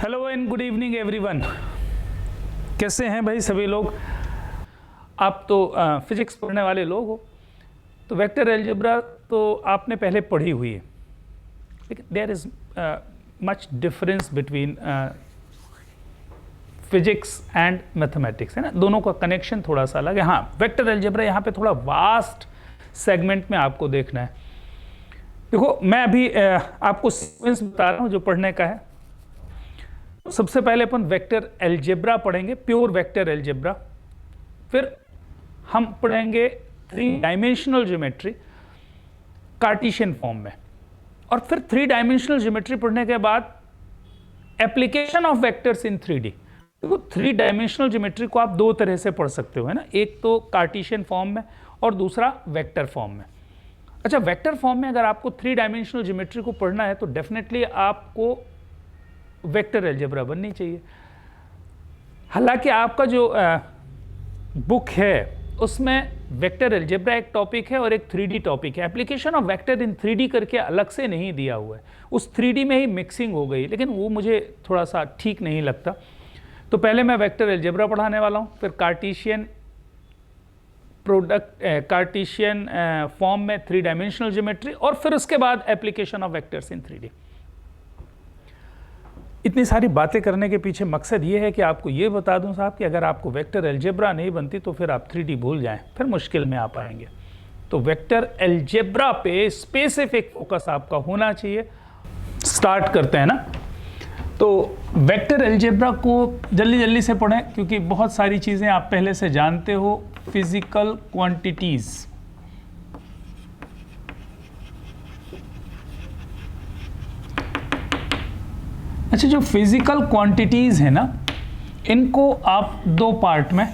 Hello and good evening everyone. कैसे हैं भाई सभी लोग? आप तो फिजिक्स पढ़ने वाले लोग हो, तो वेक्टर अलजेब्रा तो आपने पहले पढ़ी हुई है, लेकिन there is much difference between physics and mathematics, है ना। दोनों का कनेक्शन थोड़ा सा अलग है। हाँ, वेक्टर अलजेब्रा यहाँ पे थोड़ा वास्ट सेगमेंट में आपको देखना है। देखो, मैं अभी आपको सीक्वेंस बता रहा हूँ जो पढ़ने का है। सबसे पहले अपन वेक्टर अलजेब्रा पढ़ेंगे, प्योर वेक्टर अलजेब्रा। फिर हम पढ़ेंगे 3 डायमेंशनल ज्योमेट्री कार्टेशियन फॉर्म में, और फिर 3 डायमेंशनल ज्योमेट्री पढ़ने के बाद application of vectors in 3D। देखो, 3 डायमेंशनल ज्योमेट्री को आप 2 तरह से पढ़ सकते हो, है ना। एक तो कार्टेशियन फॉर्म में और दूसरा वेक्टर फॉर्म में। अच्छा, वेक्टर फॉर्म में अगर आपको 3 डायमेंशनल ज्योमेट्री को पढ़ना है तो डेफिनेटली आपको वेक्टर अलजेब्रा बननी चाहिए। हालांकि आपका जो बुक है उसमें वेक्टर अलजेब्रा एक टॉपिक है और एक 3D टॉपिक है। Application of vector in 3D करके अलग से नहीं दिया हुआ है, उस 3D में ही मिक्सिंग हो गई, लेकिन वो मुझे थोड़ा सा ठीक नहीं लगता। तो पहले मैं वेक्टर अलजेब्रा पढ़ाने वाला हूँ, फिर कार्टेशियन कार्टेशियन फॉर्म में 3 डायमेंशनल ज्योमेट्री, और फिर उसके बाद application of vectors in 3D। इतनी सारी बातें करने के पीछे मकसद ये है कि आपको ये बता दूं साहब कि अगर आपको वेक्टर अलजेब्रा नहीं बनती तो फिर आप 3D भूल जाएं, फिर मुश्किल में आ पाएंगे। तो वेक्टर अलजेब्रा पे स्पेसिफिक फोकस आपका होना चाहिए। स्टार्ट करते हैं ना। तो वेक्टर अलजेब्रा को जल्दी जल्दी से पढ़ें, क्योंकि बहुत सारी चीज़ें आप पहले से जानते हो। फिजिकल क्वांटिटीज़, अच्छा, जो फिजिकल क्वांटिटीज़ है ना, इनको आप 2 पार्ट में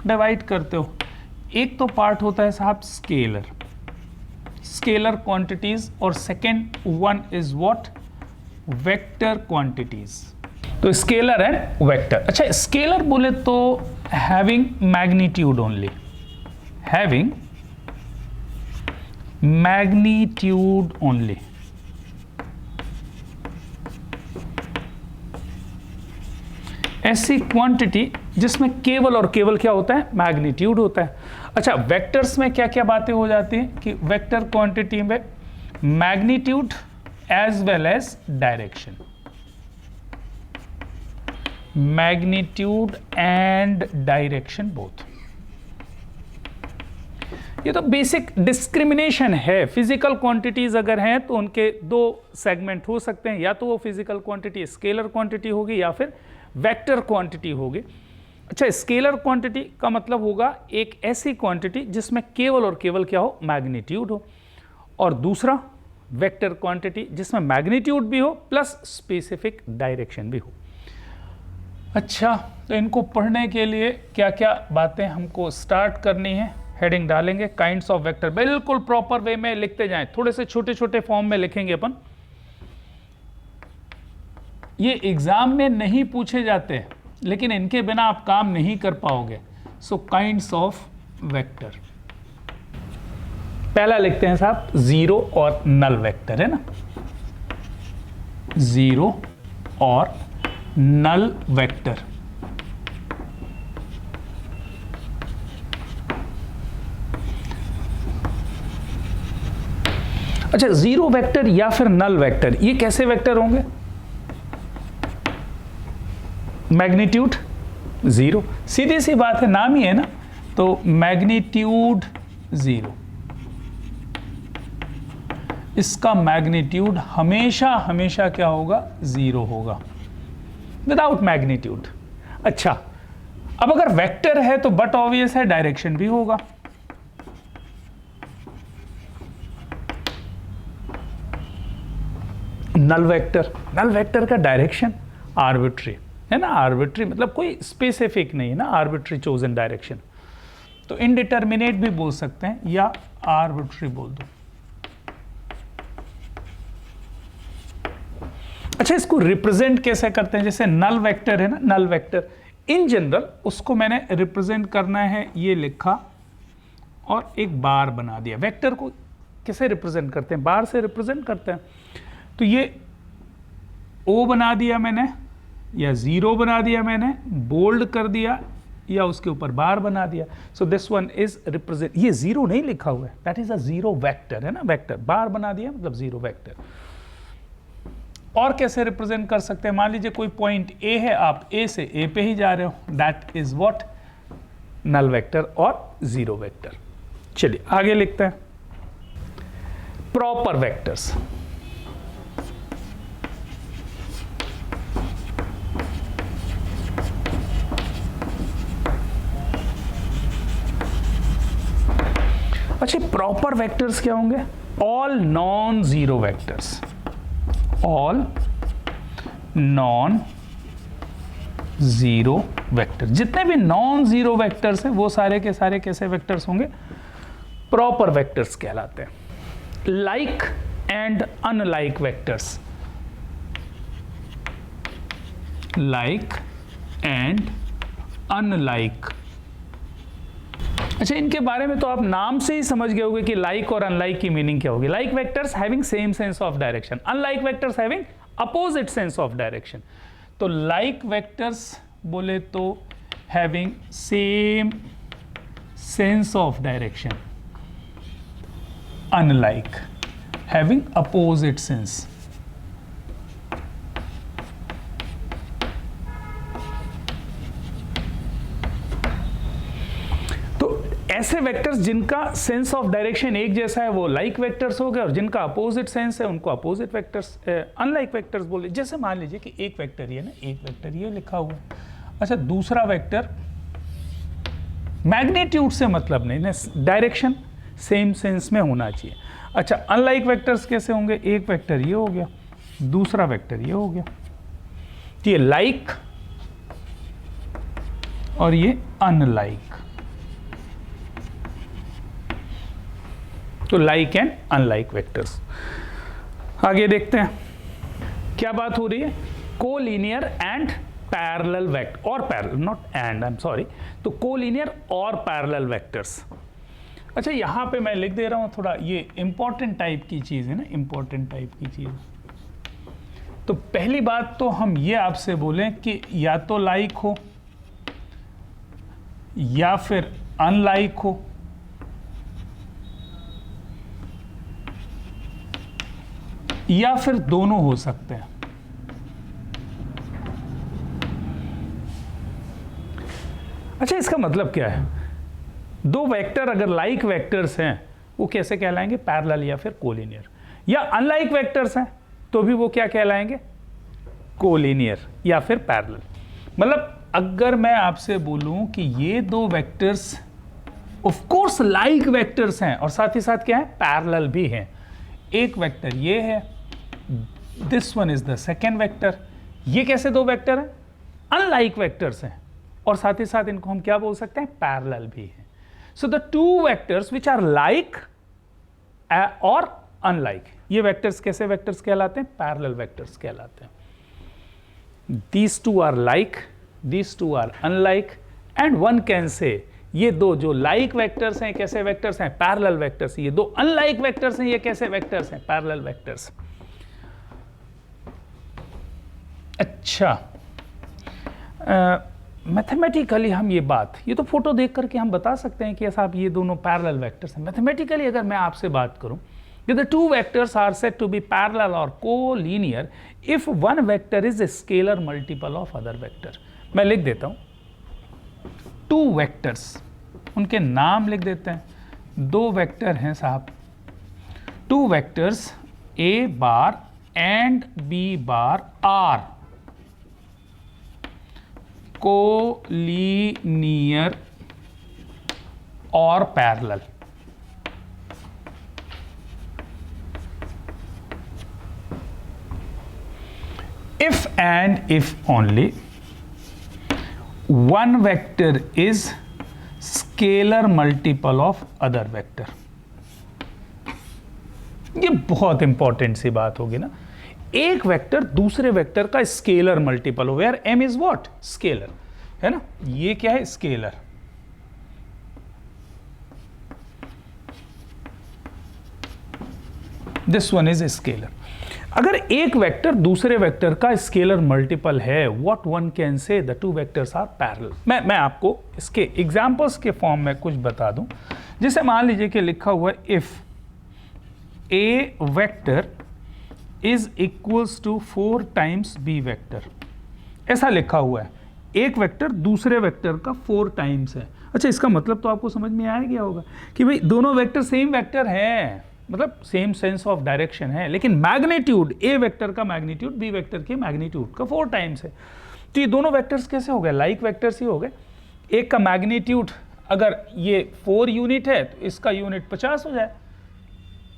डिवाइड करते हो। एक तो पार्ट होता है साहब स्केलर, स्केलर क्वांटिटीज़, और second one is what, vector quantities. तो स्केलर एंड वेक्टर। अच्छा, स्केलर बोले तो having magnitude only, having magnitude only. ऐसी क्वांटिटी जिसमें केवल और केवल क्या होता है, मैग्नीट्यूड होता है। अच्छा, वेक्टर्स में क्या क्या बातें हो जाती हैं कि वेक्टर क्वांटिटी में magnitude as well as direction, magnitude and direction both. ये तो बेसिक डिस्क्रिमिनेशन है। फिजिकल क्वांटिटीज अगर हैं तो उनके 2 सेगमेंट हो सकते हैं, या तो वो फिजिकल क्वांटिटी स्केलर क्वांटिटी होगी या फिर वेक्टर क्वांटिटी होगी। अच्छा, स्केलर क्वांटिटी का मतलब होगा एक ऐसी क्वांटिटी जिसमें केवल और केवल क्या हो, मैग्नीट्यूड हो, और दूसरा वेक्टर क्वांटिटी जिसमें मैग्नीट्यूड भी हो प्लस स्पेसिफिक डायरेक्शन भी हो। अच्छा, तो इनको पढ़ने के लिए क्या क्या बातें हमको स्टार्ट करनी है, हेडिंग डालेंगे काइंड्स ऑफ वेक्टर। बिल्कुल प्रॉपर वे में लिखते जाएं, थोड़े से छोटे छोटे फॉर्म में लिखेंगे अपन। ये एग्जाम में नहीं पूछे जाते, लेकिन इनके बिना आप काम नहीं कर पाओगे। सो काइंड्स ऑफ वेक्टर, पहला लिखते हैं साहब जीरो और नल वेक्टर, है ना। जीरो और नल वेक्टर। अच्छा, जीरो वेक्टर या फिर नल वेक्टर, ये कैसे वेक्टर होंगे? मैग्नीट्यूड 0, सीधी सी बात है, नाम ही है ना। तो मैग्नीट्यूड 0, इसका मैग्नीट्यूड हमेशा हमेशा क्या होगा, 0 होगा, विदाउट मैग्नीट्यूड। अच्छा, अब अगर वेक्टर है तो बट ऑब्वियस है डायरेक्शन भी होगा। नल वेक्टर, नल वेक्टर का डायरेक्शन आर्बिट्री है ना। आर्बिट्री मतलब कोई स्पेसिफिक नहीं है ना, आर्बिट्री चोजन डायरेक्शन। तो इनडिटर्मिनेट भी बोल सकते हैं या आर्बिट्री बोल दो। अच्छा, इसको रिप्रेजेंट कैसे करते हैं? जैसे नल वेक्टर है ना, नल वेक्टर इन जनरल उसको मैंने रिप्रेजेंट करना है, ये लिखा और एक बार बना दिया। वेक्टर को कैसे रिप्रेजेंट करते हैं? बार से रिप्रेजेंट करते हैं। तो ये ओ बना दिया मैंने, या जीरो बना दिया मैंने, बोल्ड कर दिया, या उसके ऊपर बार बना दिया। सो दिस वन इज रिप्रेजेंट, ये जीरो नहीं लिखा हुआ है, that is a zero vector, है ना, वेक्टर, बार बना दिया मतलब जीरो वेक्टर। और कैसे रिप्रेजेंट कर सकते हैं, मान लीजिए कोई पॉइंट ए है, आप ए से ए पे ही जा रहे हो, that is what, null vector और जीरो वेक्टर। चलिए आगे लिखते हैं प्रॉपर वेक्टर्स। अच्छा, प्रॉपर वेक्टर्स क्या होंगे, all non zero vectors, all non zero vector, जितने भी नॉन जीरो वेक्टर्स हैं वो सारे के सारे कैसे वेक्टर्स होंगे, प्रॉपर वेक्टर्स कहलाते हैं। Like and unlike vectors, like and unlike. अच्छा, इनके बारे में तो आप नाम से ही समझ गए होंगे कि लाइक और अनलाइक की मीनिंग क्या होगी। Like vectors having same sense of direction, unlike vectors having opposite sense of direction. तो लाइक वेक्टर्स बोले तो having same sense of direction, unlike having opposite sense. ऐसे वेक्टर्स जिनका सेंस ऑफ डायरेक्शन एक जैसा है वो लाइक वेक्टर्स हो गए, और जिनका अपोजिट सेंस है उनको अपोजिट वेक्टर्स, अनलाइक वेक्टर्स बोले। जैसे मान लीजिए कि एक वेक्टर ये ना, एक वेक्टर ये लिखा हुआ है, अच्छा दूसरा वेक्टर मैग्नीट्यूड से मतलब नहीं ना, डायरेक्शन सेम सेंस में होना चाहिए। अच्छा, अनलाइक वेक्टर्स कैसे होंगे, एक वेक्टर ये हो गया, दूसरा वेक्टर ये हो गया, तो ये लाइक और ये अनलाइक, तो लाइक एंड अनलाइक वेक्टर्स। आगे देखते हैं क्या बात हो रही है, कोलिनियर एंड पैरेलल वेक्टर, और parallel, not and, I am sorry, तो कोलिनियर और पैरेलल वेक्टर्स। अच्छा, यहां पे मैं लिख दे रहा हूं थोड़ा, ये इंपॉर्टेंट टाइप की चीज है ना, इंपॉर्टेंट टाइप की चीज। तो पहली बात तो हम ये आपसे बोलें कि या तो लाइक हो या फिर अनलाइक हो, या फिर दोनों हो सकते हैं। अच्छा, इसका मतलब क्या है, दो वेक्टर अगर लाइक वेक्टर्स हैं वो कैसे कहलाएंगे, पैरेलल या फिर कोलिनियर, या अनलाइक वेक्टर्स हैं तो भी वो क्या कहलाएंगे, कोलिनियर या फिर पैरेलल। मतलब अगर मैं आपसे बोलूं कि ये दो vectors of course like vectors हैं और साथ ही साथ क्या है, पैरेलल भी हैं। एक वेक्टर ये है, this one is the second vector, ये कैसे दो वेक्टर हैं, अनलाइक वेक्टर्स हैं, और साथ ही साथ इनको हम क्या बोल सकते हैं, पैरेलल भी हैं। So the two vectors which are like और अनलाइक, ये वेक्टर्स कैसे वेक्टर्स कहलाते हैं, पैरेलल वेक्टर्स कहलाते हैं। These two are like, these two are unlike, and one can say ये दो जो लाइक वेक्टर्स हैं कैसे वेक्टर्स हैं, पैरेलल वेक्टर्स, ये दो अनलाइक वेक्टर्स हैं ये कैसे वेक्टर्स हैं, पैरेलल वेक्टर्स। अच्छा, मैथमेटिकली हम ये बात, ये तो फोटो देख करके हम बता सकते हैं कि ऐसा आप ये दोनों पैरेलल वेक्टर्स हैं। मैथमेटिकली अगर मैं आपसे बात करूं कि the two vectors are said to be parallel or collinear if one vector is a scalar multiple of other vector. मैं लिख देता हूं, टू वेक्टर्स, उनके नाम लिख देते हैं, दो वेक्टर हैं साहब, two vectors A bar and B bar are collinear और parallel. If and if only one vector is scalar multiple of other vector। ये बहुत इंपॉर्टेंट सी बात होगी ना, एक वेक्टर दूसरे वेक्टर का स्केलर मल्टीपल हो, where m is what, scalar, है ना, ये क्या है, scalar. This one is scalar. अगर एक वेक्टर दूसरे वेक्टर का स्केलर मल्टीपल है, what one can say the two vectors are parallel. मैं आपको इसके एग्जांपल्स के फॉर्म में कुछ बता दूं। जैसे मान लीजिए कि लिखा हुआ है if A vector is equals to 4 times B vector, ऐसा लिखा हुआ है। एक वेक्टर दूसरे वेक्टर का 4 टाइम्स है। अच्छा, इसका मतलब तो आपको समझ में आ गया होगा कि भाई दोनों वेक्टर सेम वेक्टर हैं, मतलब सेम सेंस ऑफ डायरेक्शन है, लेकिन मैग्नीट्यूड ए वेक्टर का मैग्नीट्यूड बी वेक्टर के मैग्नीट्यूड का 4 टाइम्स है। तो ये दोनों वेक्टर्स कैसे हो गए? लाइक वेक्टर्स ही हो गए। एक का मैग्नीट्यूड अगर ये 4 यूनिट है तो इसका यूनिट 50 हो जाए,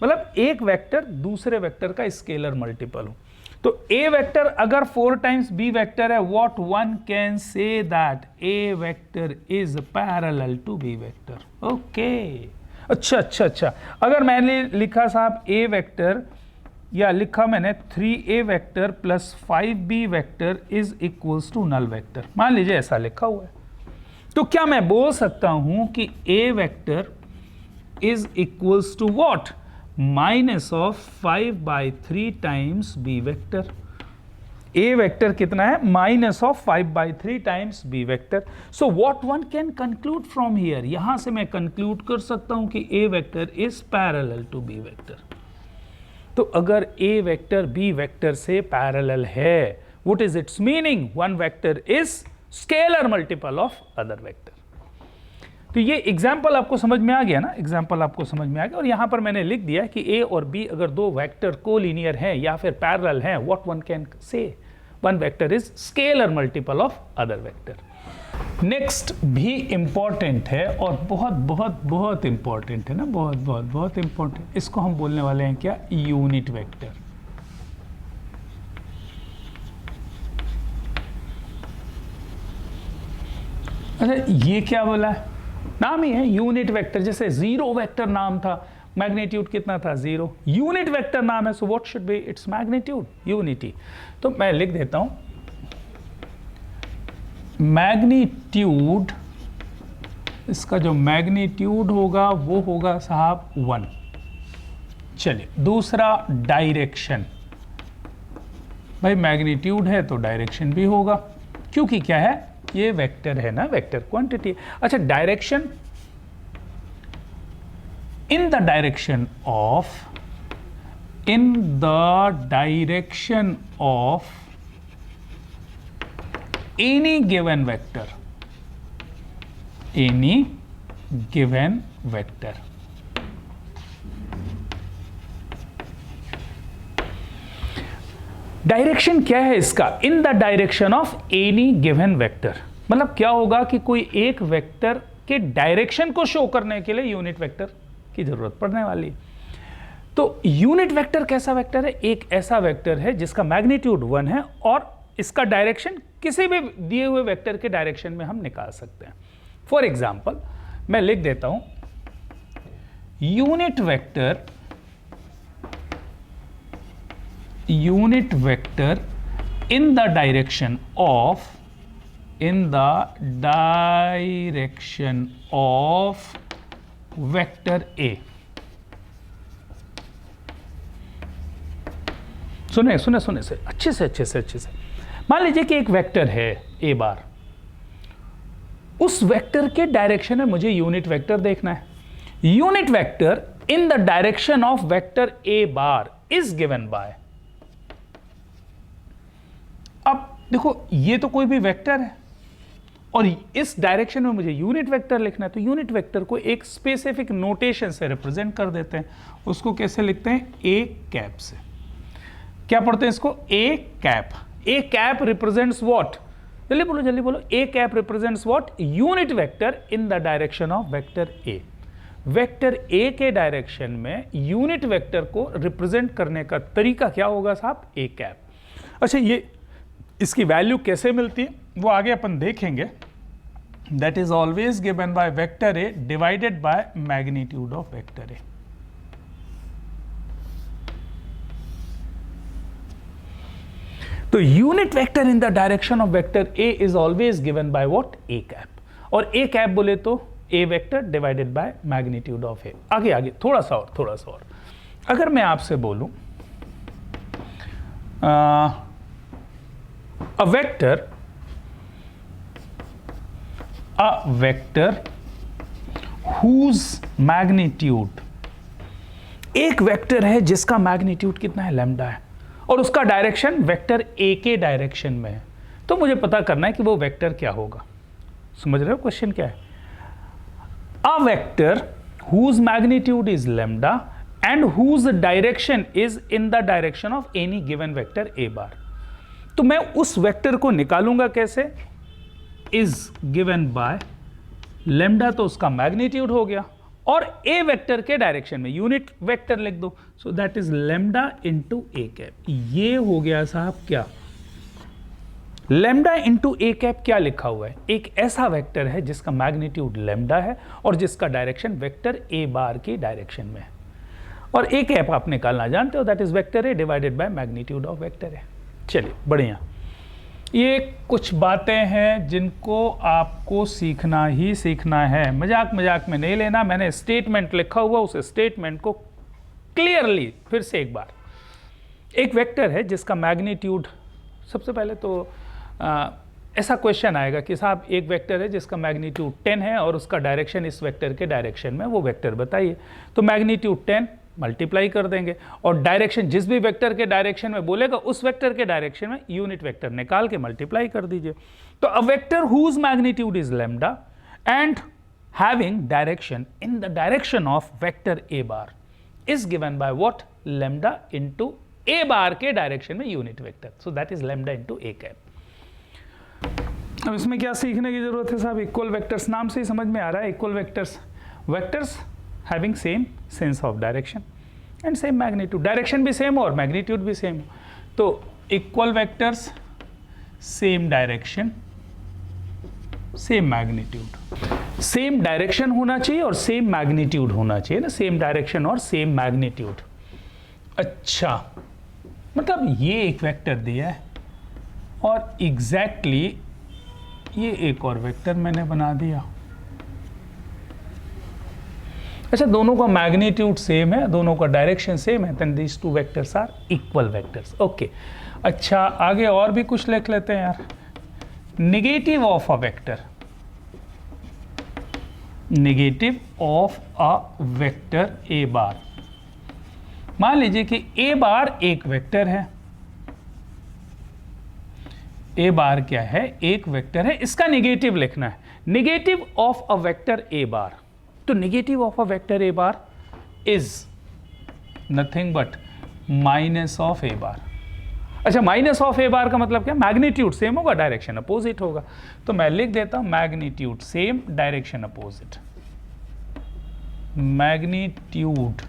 मतलब एक वेक्टर दूसरे वेक्टर का स्केलर मल्टीपल हो। तो ए वेक्टर अगर 4 टाइम्स बी वेक्टर है, what one can say that A vector is parallel to B vector. Okay, अच्छा, अगर मैंने लिखा साहब ए वेक्टर, या लिखा मैंने 3a vector plus 5b vector is equals to null vector, मान लीजिए ऐसा लिखा हुआ है, तो क्या मैं बोल सकता हूं कि a vector is equals to what? Minus of 5/3 times b vector. a vector कितना है? Minus of 5/3 times b vector. So what one can conclude from here, यहां से मैं कंक्लूड कर सकता हूं कि a vector is parallel to b vector. तो अगर a वेक्टर b वेक्टर से पैरेलल है, what is its meaning? One vector is scalar multiple of other vector. तो ये एग्जाम्पल आपको समझ में आ गया ना, एग्जाम्पल आपको समझ में आ गया। और यहां पर मैंने लिख दिया कि a और b अगर दो वेक्टर कोलिनियर हैं या फिर पैरेलल हैं, व्हाट वन कैन से one vector is scalar multiple of other vector. Next भी इंपॉर्टेंट है और बहुत बहुत बहुत इंपॉर्टेंट है ना, बहुत बहुत बहुत इंपॉर्टेंट। इसको हम बोलने वाले हैं क्या? Unit vector. अरे ये क्या बोला है? नाम ही है यूनिट वेक्टर। जैसे जीरो वेक्टर नाम था, मैग्नीट्यूड कितना था? 0। यूनिट वेक्टर नाम है, so what should be its magnitude? Unity. तो मैं लिख देता हूं मैग्नीट्यूड, इसका जो मैग्नीट्यूड होगा वो होगा साहब 1। चलिए, दूसरा डायरेक्शन। भाई मैग्नीट्यूड है तो डायरेक्शन भी होगा, क्योंकि क्या है? ये वेक्टर है ना, वेक्टर क्वांटिटी। अच्छा, direction in the direction of any given vector, any given vector। Direction क्या है इसका? इन the direction of any given vector. मतलब क्या होगा कि कोई एक वेक्टर के डायरेक्शन को शो करने के लिए यूनिट वेक्टर की जरूरत पड़ने वाली है। तो यूनिट वेक्टर कैसा वेक्टर है? एक ऐसा वेक्टर है जिसका मैग्नीट्यूड 1 है और इसका डायरेक्शन किसी भी दिए हुए वेक्टर के डायरेक्शन में हम निकाल सकते हैं। फॉर एग्जाम्पल मैं लिख देता हूं unit vector in the direction of vector ए। सुने से अच्छे से मान लीजिए कि एक वेक्टर है ए बार, उस वेक्टर के डायरेक्शन में मुझे यूनिट वेक्टर देखना है। Unit vector in the direction of vector A bar is given bye. अब देखो, ये तो कोई भी वेक्टर है और इस डायरेक्शन में मुझे यूनिट वेक्टर लिखना है, तो यूनिट वेक्टर को एक स्पेसिफिक नोटेशन से रिप्रेजेंट कर देते हैं। उसको कैसे लिखते हैं? ए कैप से। क्या पढ़ते हैं इसको? A cap. A cap represents what? जल्दी बोलो। A cap represents what? Unit vector in the direction of vector A. Vector A के डायरेक्शन में यूनिट वेक्टर को रिप्रेजेंट करने का तरीका क्या होगा साहब? A cap. अच्छा, ये इसकी वैल्यू कैसे मिलती है वो आगे अपन देखेंगे। That is always given by vector A divided by magnitude of vector A. तो unit vector in the direction of vector A is always given by what? A cap. और ए कैप बोले तो A vector divided by magnitude of A. आगे थोड़ा सा और अगर मैं आपसे बोलूं a vector whose magnitude, एक वेक्टर है जिसका मैग्नीट्यूड कितना है, लैम्डा है, और उसका डायरेक्शन वेक्टर ए के डायरेक्शन में है। तो मुझे पता करना है कि वो वेक्टर क्या होगा। समझ रहे हो क्वेश्चन क्या है? A vector whose magnitude is lambda and whose direction is in the direction of any given vector a bar। तो मैं उस वेक्टर को निकालूंगा कैसे? is given by lambda, तो उसका मैग्नीट्यूड हो गया, और a वेक्टर के डायरेक्शन में यूनिट वेक्टर लिख दो, सो that is lambda into A cap. ये हो गया साहब क्या? लैम्डा इंटू ए कैप क्या लिखा हुआ है? एक ऐसा वेक्टर है जिसका मैग्नीट्यूड लैम्डा है और जिसका डायरेक्शन वेक्टर ए बार की डायरेक्शन में है, और ए कैप आप निकालना जानते हो, that is vector A divided by magnitude of vector ए। चलिए बढ़िया, ये कुछ बातें हैं जिनको आपको सीखना ही सीखना है, मजाक मजाक में नहीं लेना। मैंने स्टेटमेंट लिखा हुआ, उस स्टेटमेंट को क्लियरली फिर से एक बार, एक वेक्टर है जिसका मैग्नीट्यूड, सबसे पहले तो ऐसा क्वेश्चन आएगा कि साहब एक वेक्टर है जिसका मैग्नीट्यूड 10 है और उसका डायरेक्शन इस वेक्टर के डायरेक्शन में, वो वेक्टर बताइए। तो मैग्नीट्यूड 10 मल्टीप्लाई कर देंगे और डायरेक्शन जिस भी वेक्टर के डायरेक्शन में बोलेगा उस वेक्टर के डायरेक्शन में यूनिट वेक्टर निकाल के मल्टीप्लाई कर दीजिए। तो a vector whose magnitude is lambda and having direction in the direction of vector A bar is given by what? Lambda into A bar के डायरेक्शन में unit vector, so that is lambda into A cap. अब इसमें क्या सीखने की जरूरत है साहब? इक्वल वेक्टर्स, नाम से ही समझ में आ रहा है, equal vectors, vectors having same sense of direction and same magnitude, direction भी सेम हो और मैग्नीट्यूड भी सेम हो। तो equal vectors, same direction, same magnitude, same direction होना चाहिए और सेम मैग्नीट्यूड होना चाहिए ना, सेम डायरेक्शन और सेम मैग्नीट्यूड। अच्छा, मतलब ये एक वेक्टर दिया है और एग्जैक्टली ये एक और वेक्टर मैंने बना दिया। अच्छा, दोनों का मैग्नीट्यूड सेम है, दोनों का डायरेक्शन सेम है, then these two vectors are equal vectors. Okay, अच्छा आगे और भी कुछ लिख लेते हैं यार। Negative of a vector, negative of a vector A bar, मान लीजिए कि ए बार एक वेक्टर है, ए बार क्या है? एक वेक्टर है, इसका नेगेटिव लिखना है, negative of a vector A bar. तो negative of a vector A bar is nothing but minus of A bar. अच्छा, माइनस ऑफ ए बार का मतलब क्या? मैग्नीट्यूड सेम होगा, डायरेक्शन अपोजिट होगा। तो मैं लिख देता हूं magnitude same, direction opposite. Magnitude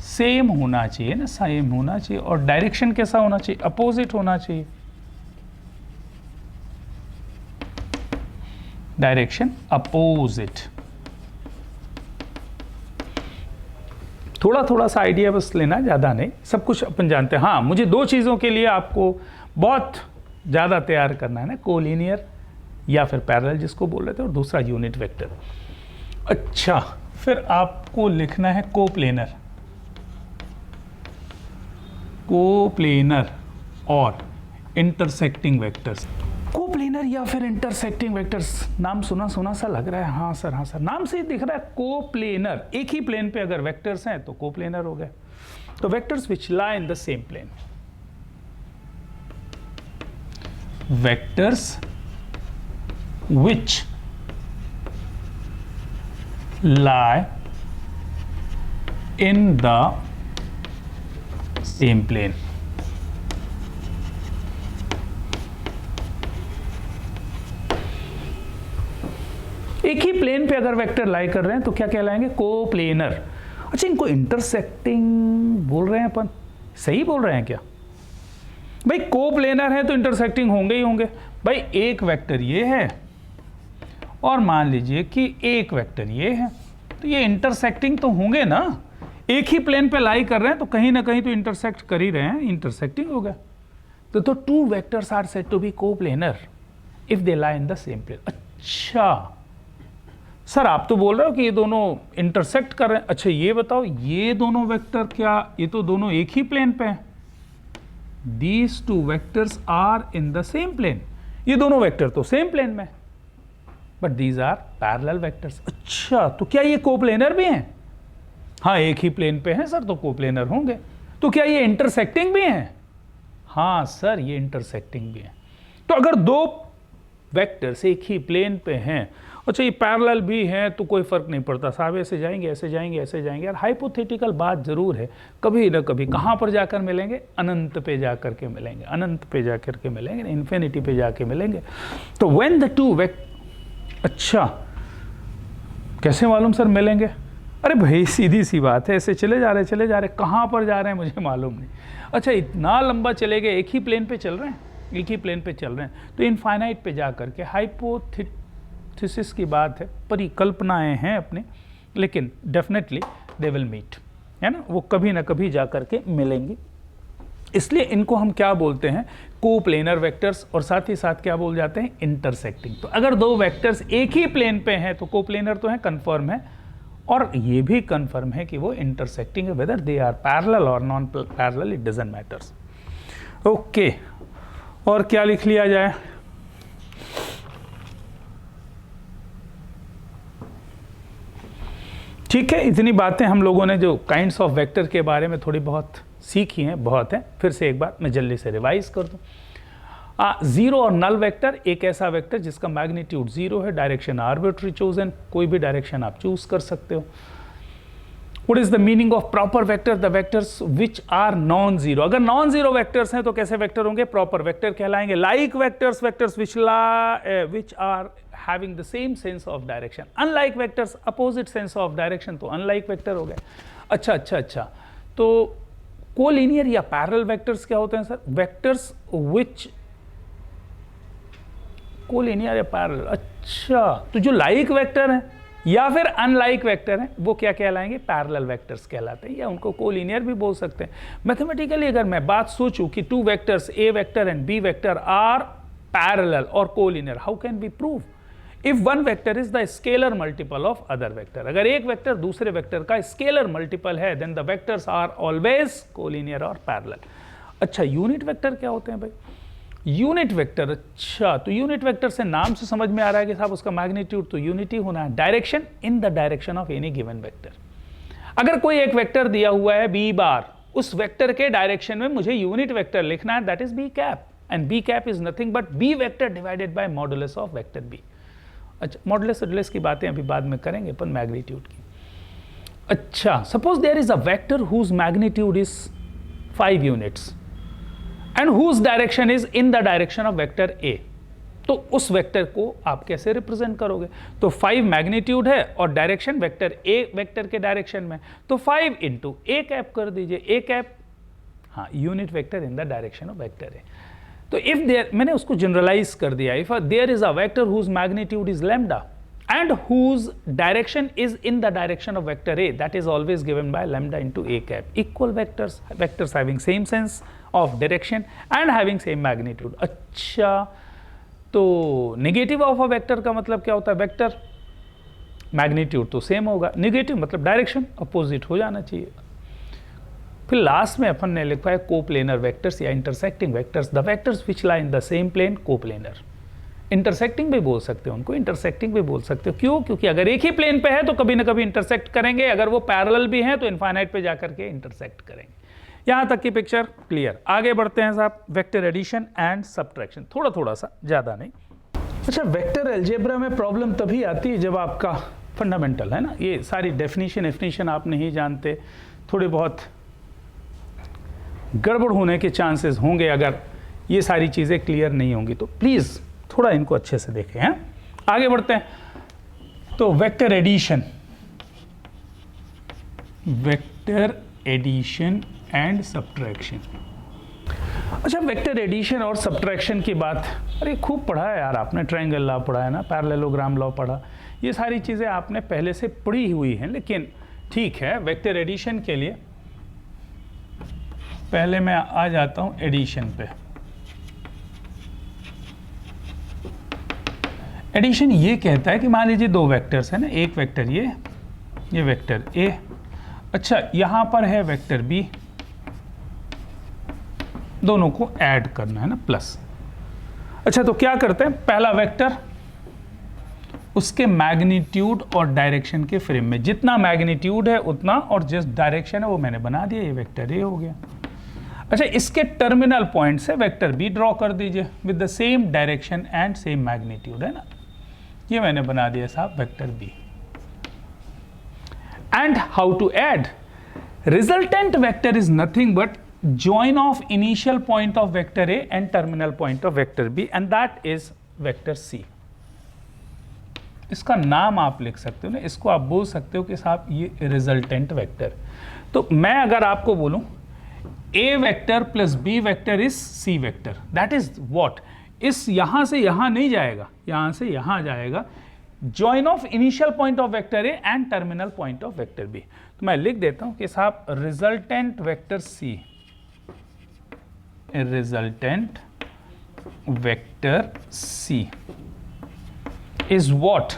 same होना चाहिए ना, सेम होना चाहिए, और डायरेक्शन कैसा होना चाहिए? अपोजिट होना चाहिए, डायरेक्शन अपोजिट। थोड़ा थोड़ा सा आइडिया बस लेना, ज़्यादा नहीं, सब कुछ अपन जानते हैं। हाँ, मुझे दो चीज़ों के लिए आपको बहुत ज़्यादा तैयार करना है ना, कोलिनियर या फिर पैरेलल जिसको बोल रहे थे, और दूसरा यूनिट वेक्टर। अच्छा, फिर आपको लिखना है कोप्लेनर, कोप्लेनर और इंटरसेक्टिंग वेक्टर्स। कोप्लेनर या फिर इंटरसेक्टिंग वेक्टर्स, नाम सुना सुना सा लग रहा है। हाँ सर, हाँ सर, नाम से ही दिख रहा है कोप्लेनर। एक ही प्लेन पे अगर वेक्टर्स हैं तो कोप्लेनर हो गए। तो vectors which lie in the same plane, vectors which lie in the same plane. एक ही प्लेन पे अगर वेक्टर लाई कर रहे हैं तो क्या कहलाएंगे? कोप्लेनर। अच्छा, इनको इंटरसेक्टिंग बोल रहे हैं अपन, सही बोल रहे हैं क्या भाई? कोप्लेनर है तो इंटरसेक्टिंग होंगे ही होंगे भाई। एक वेक्टर ये है और मान लीजिए कि एक वेक्टर ये है, तो ये इंटरसेक्टिंग तो होंगे ना। एक ही प्लेन पे लाई कर रहे हैं तो कहीं ना कहीं तो इंटरसेक्ट कर ही रहे हैं, इंटरसेक्टिंग हो गया। तो two vectors are said to be coplanar if they lie in the same plane. अच्छा सर, आप तो बोल रहे हो कि ये दोनों इंटरसेक्ट कर रहे हैं। अच्छा ये बताओ, ये दोनों वेक्टर क्या, ये तो दोनों एक ही प्लेन पे हैं? These two vectors are in the same plane, ये दोनों वेक्टर तो सेम प्लेन में, but these are parallel vectors. अच्छा, तो क्या ये कोप्लेनर भी हैं? हाँ, एक ही प्लेन पे हैं सर, तो कोप्लेनर होंगे। तो क्या ये इंटरसेक्टिंग भी हैं? हाँ सर, ये इंटरसेक्टिंग भी हैं। तो अगर दो वेक्टर्स एक ही प्लेन पे हैं, अच्छा ये पैरेलल भी हैं, तो कोई फर्क नहीं पड़ता साहब, ऐसे जाएंगे ऐसे जाएंगे ऐसे जाएंगे। यार हाइपोथेटिकल बात जरूर है, कभी ना कभी कहाँ पर जाकर मिलेंगे? अनंत पे जाकर के मिलेंगे, अनंत पे जाकर के मिलेंगे, इन्फिनिटी पे जाके मिलेंगे। तो व्हेन द टू अच्छा कैसे मालूम सर मिलेंगे? अरे भाई सीधी सी बात है, ऐसे चले जा रहे कहाँ पर जा रहे हैं मुझे मालूम नहीं। अच्छा इतना लंबा चले गए, एक ही प्लेन पे चल रहे हैं, एक ही प्लेन पे चल रहे हैं, तो इनफाइनाइट पे जा करके हाइपोथेसिस की बात है, परिकल्पनाएं हैं अपने, लेकिन डेफिनेटली दे विल मीट, है ना, वो कभी ना कभी जा करके मिलेंगे। इसलिए इनको हम क्या बोलते हैं? कोप्लेनर वेक्टर्स, और साथ ही साथ क्या बोल जाते हैं? इंटरसेक्टिंग। तो अगर दो वेक्टर्स एक ही प्लेन पे हैं तो कोप्लेनर तो है, कंफर्म है, और ये भी कंफर्म है कि वो इंटरसेक्टिंग है, वेदर दे आर पैरेलल और non parallel, it doesn't matters. Okay, और क्या लिख लिया जाए? ठीक है, इतनी बातें हम लोगों ने जो काइंड्स ऑफ वेक्टर के बारे में थोड़ी बहुत सीखी हैं, बहुत है। फिर से एक बार मैं जल्दी से रिवाइज कर दूं। जीरो और नल वेक्टर, एक ऐसा वेक्टर जिसका मैग्नीट्यूड जीरो है, डायरेक्शन आर्बिट्री चोजन, कोई भी डायरेक्शन आप चूज कर सकते हो। What is the meaning of proper vector? The vectors which are non-zero. अगर non-zero vectors हैं तो कैसे वेक्टर होंगे? proper vector कहलाएंगे। Like vectors, vectors which are having the same sense of direction. Unlike vectors, opposite sense of direction, तो unlike vector हो गए। अच्छा, तो कोलिनियर या पैरेलल वेक्टर्स क्या होते हैं सर? वेक्टर्स which कोलिनियर या पैरेलल, अच्छा, तो जो लाइक वेक्टर हैं या फिर अनलाइक वेक्टर हैं वो क्या कहलाएंगे? पैरेलल वेक्टर्स कहलाते हैं, या उनको कोलिनियर भी बोल सकते हैं। मैथमेटिकली अगर मैं बात सोचूं कि two vectors A vector and B vector are parallel or collinear, how can be prove? If one vector is the scalar multiple of other vector, अगर एक वेक्टर दूसरे वेक्टर का स्केलर मल्टीपल है, then the vectors are always collinear और parallel. अच्छा, unit vector क्या होते हैं भाई? यूनिट वेक्टर, अच्छा, तो यूनिट वेक्टर से नाम से समझ में आ रहा है कि साहब उसका मैग्नीट्यूड तो यूनिटी होना है। Direction in the direction of any given vector. अगर कोई एक वेक्टर दिया हुआ है बी बार, उस वेक्टर के डायरेक्शन में मुझे यूनिट वेक्टर लिखना है, that is B cap, and B cap is nothing but B vector divided by modulus of vector B. अच्छा, मॉडुलस की बातें अभी बाद में करेंगे अपन मैग्नीट्यूड की। अच्छा, suppose there is a vector whose magnitude is 5 units and whose direction is in the direction of vector A, तो उस वेक्टर को आप कैसे रिप्रेजेंट करोगे? तो 5 मैग्नीट्यूड है और डायरेक्शन वेक्टर A वेक्टर के डायरेक्शन में, तो 5 इंटू ए कैप कर दीजिए। ए कैप, हाँ, unit vector in the direction of vector A। तो इफ देयर, मैंने उसको जनरलाइज कर दिया, if there is a vector whose magnitude is lambda and whose direction is in the direction of vector A, that is always given by lambda into a cap. Equal vectors, vectors having same sense of direction and having same magnitude. अच्छा, तो negative of a vector का मतलब क्या होता है? Vector magnitude तो same होगा, negative मतलब डायरेक्शन अपोजिट हो जाना चाहिए। फिर लास्ट में अपन ने लिखा है कोप्लेनर वेक्टर्स या intersecting vectors, the vectors which lie in the same plane, coplanar. Intersecting भी बोल सकते हो उनको, इंटरसेक्टिंग भी बोल सकते हो। क्यों? क्योंकि अगर एक ही प्लेन पे है तो कभी ना कभी इंटरसेक्ट करेंगे, अगर वो पैरेलल भी हैं तो इनफाइनाइट पे जाकर के इंटरसेक्ट करेंगे। यहां तक की पिक्चर क्लियर। आगे बढ़ते हैं साहब, वेक्टर एडिशन एंड सब्ट्रैक्शन, थोड़ा सा, ज्यादा नहीं। अच्छा, वेक्टर अलजेब्रा में प्रॉब्लम तभी आती है जब आपका फंडामेंटल है ना, ये सारी डेफिनेशन आप नहीं जानते, थोड़े बहुत गड़बड़ होने के चांसेस होंगे अगर ये सारी चीजें क्लियर नहीं होंगी। तो प्लीज थोड़ा इनको अच्छे से देखें। हैं, आगे बढ़ते हैं। तो वेक्टर एडिशन एंड सब्ट्रैक्शन। अच्छा, वेक्टर एडिशन और सब्ट्रैक्शन की बात, अरे खूब पढ़ा है यार आपने, ट्रायंगल लॉ पढ़ा है ना, पैरेललोग्राम लॉ पढ़ा, ये सारी चीज़ें आपने पहले से पढ़ी हुई हैं। लेकिन ठीक है, वेक्टर एडिशन के लिए पहले मैं आ जाता हूँ एडिशन पे। एडिशन ये कहता है कि मान लीजिए दो वेक्टर्स है ना, एक वेक्टर ये वेक्टर A, अच्छा यहाँ पर है वेक्टर B, दोनों को ऐड करना है ना, प्लस। अच्छा, तो क्या करते हैं, पहला वेक्टर उसके मैग्नीट्यूड और डायरेक्शन के फ्रेम में, जितना मैग्नीट्यूड है उतना और जिस डायरेक्शन है वो मैंने बना दिया, ये वेक्टर ए हो गया। अच्छा, इसके टर्मिनल पॉइंट से वेक्टर बी ड्रॉ कर दीजिए with the same direction and same magnitude, है ना, ये मैंने बना दिया साहब vector B. And how to add, resultant vector is nothing but join of initial point of vector A and terminal point of vector B, and that is vector C. इसका नाम आप लिख सकते हो ना, इसको आप बोल सकते हो कि साहब ये रिजल्टेंट वेक्टर। तो मैं अगर आपको बोलूं A vector plus B vector is C vector, that is what, इस यहां से यहां नहीं जाएगा, यहां से यहां जाएगा, join of initial point of vector A and terminal point of vector B। तो मैं लिख देता हूं कि साहब resultant vector C, resultant vector C is what,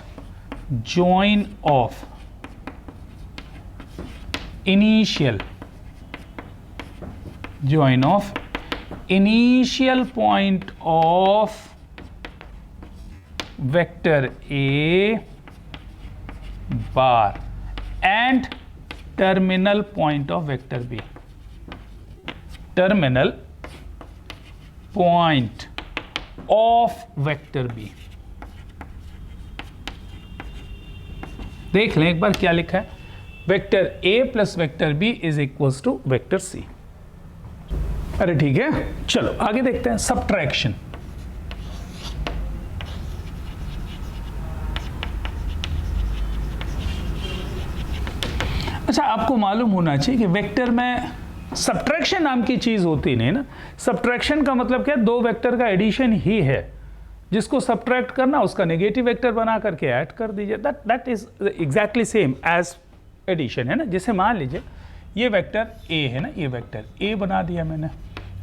join of initial point of vector A bar and terminal point of vector B, terminal point of vector B। देख लें एक बार क्या लिखा है, vector A plus vector B is equals to vector C। अरे ठीक है, चलो आगे देखते हैं, सब्ट्रैक्शन। अच्छा, आपको मालूम होना चाहिए कि वेक्टर में सब्ट्रैक्शन नाम की चीज होती नहीं ना। सब्ट्रैक्शन का मतलब क्या है, दो वेक्टर का एडिशन ही है, जिसको सब्ट्रैक्ट करना उसका नेगेटिव वेक्टर बना करके ऐड कर दीजिए, that is exactly same as addition, है ना। जैसे मान लीजिए ये वेक्टर ए है ना, ये वेक्टर ए बना दिया मैंने।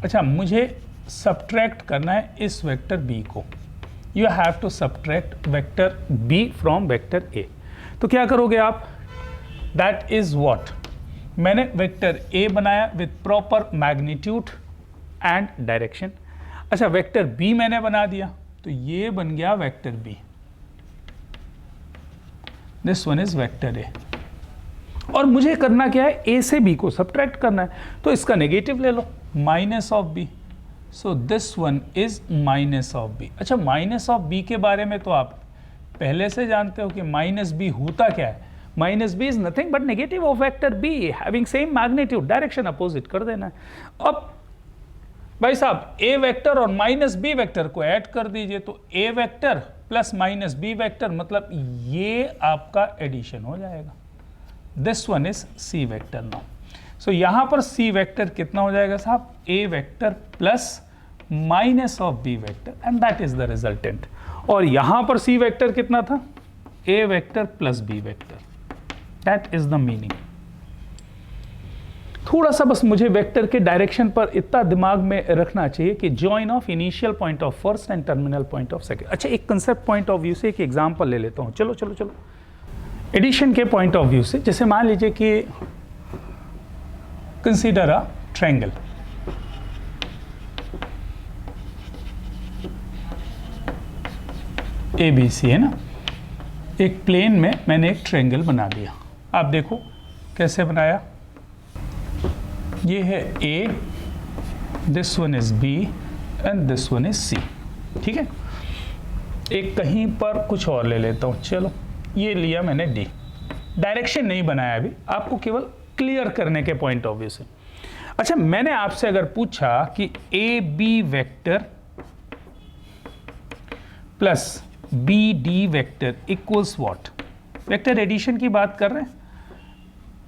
अच्छा, मुझे सब्ट्रैक्ट करना है इस वेक्टर बी को, you have to subtract vector B from vector A. तो क्या करोगे आप, दैट इज व्हाट, मैंने वेक्टर ए बनाया with proper magnitude and direction. अच्छा, वेक्टर बी मैंने बना दिया, तो ये बन गया vector B, this one is vector A. और मुझे करना क्या है, ए से बी को सब्ट्रैक्ट करना है, तो इसका नेगेटिव ले लो, minus of B, so this one is minus of B. अच्छा, माइनस ऑफ बी के बारे में तो आप पहले से जानते हो कि माइनस बी होता क्या है, minus B is nothing but negative of vector B having same magnitude, direction opposite कर देना है। अब भाई साहब ए वेक्टर और माइनस बी वेक्टर को ऐड कर दीजिए, तो A vector plus minus B vector मतलब ये आपका एडिशन हो जाएगा, this one is C vector now. So यहां पर सी वेक्टर कितना हो जाएगा साहब, A vector plus minus of B vector, and that is the resultant. और यहां पर सी वेक्टर कितना था, A vector plus B vector, that is the meaning. थोड़ा सा बस मुझे वेक्टर के डायरेक्शन पर इतना दिमाग में रखना चाहिए कि join of initial point of first and terminal point of second. अच्छा, एक कंसेप्ट पॉइंट ऑफ व्यू से एक एग्जांपल ले लेता हूं, चलो चलो चलो। एडिशन के पॉइंट ऑफ व्यू से, जैसे मान लीजिए कि कंसीडर अ ट्रायंगल, ABC है ना, एक प्लेन में मैंने एक ट्रायंगल बना दिया। आप देखो कैसे बनाया, ये है A, this one is B and this one is C, ठीक है। एक कहीं पर कुछ और ले लेता हूं, चलो ये लिया मैंने D, डायरेक्शन नहीं बनाया अभी, आपको केवल क्लियर करने के पॉइंट ऑफ व्यू से। अच्छा, मैंने आपसे अगर पूछा कि AB vector plus BD vector equals what, vector addition की बात कर रहे हैं,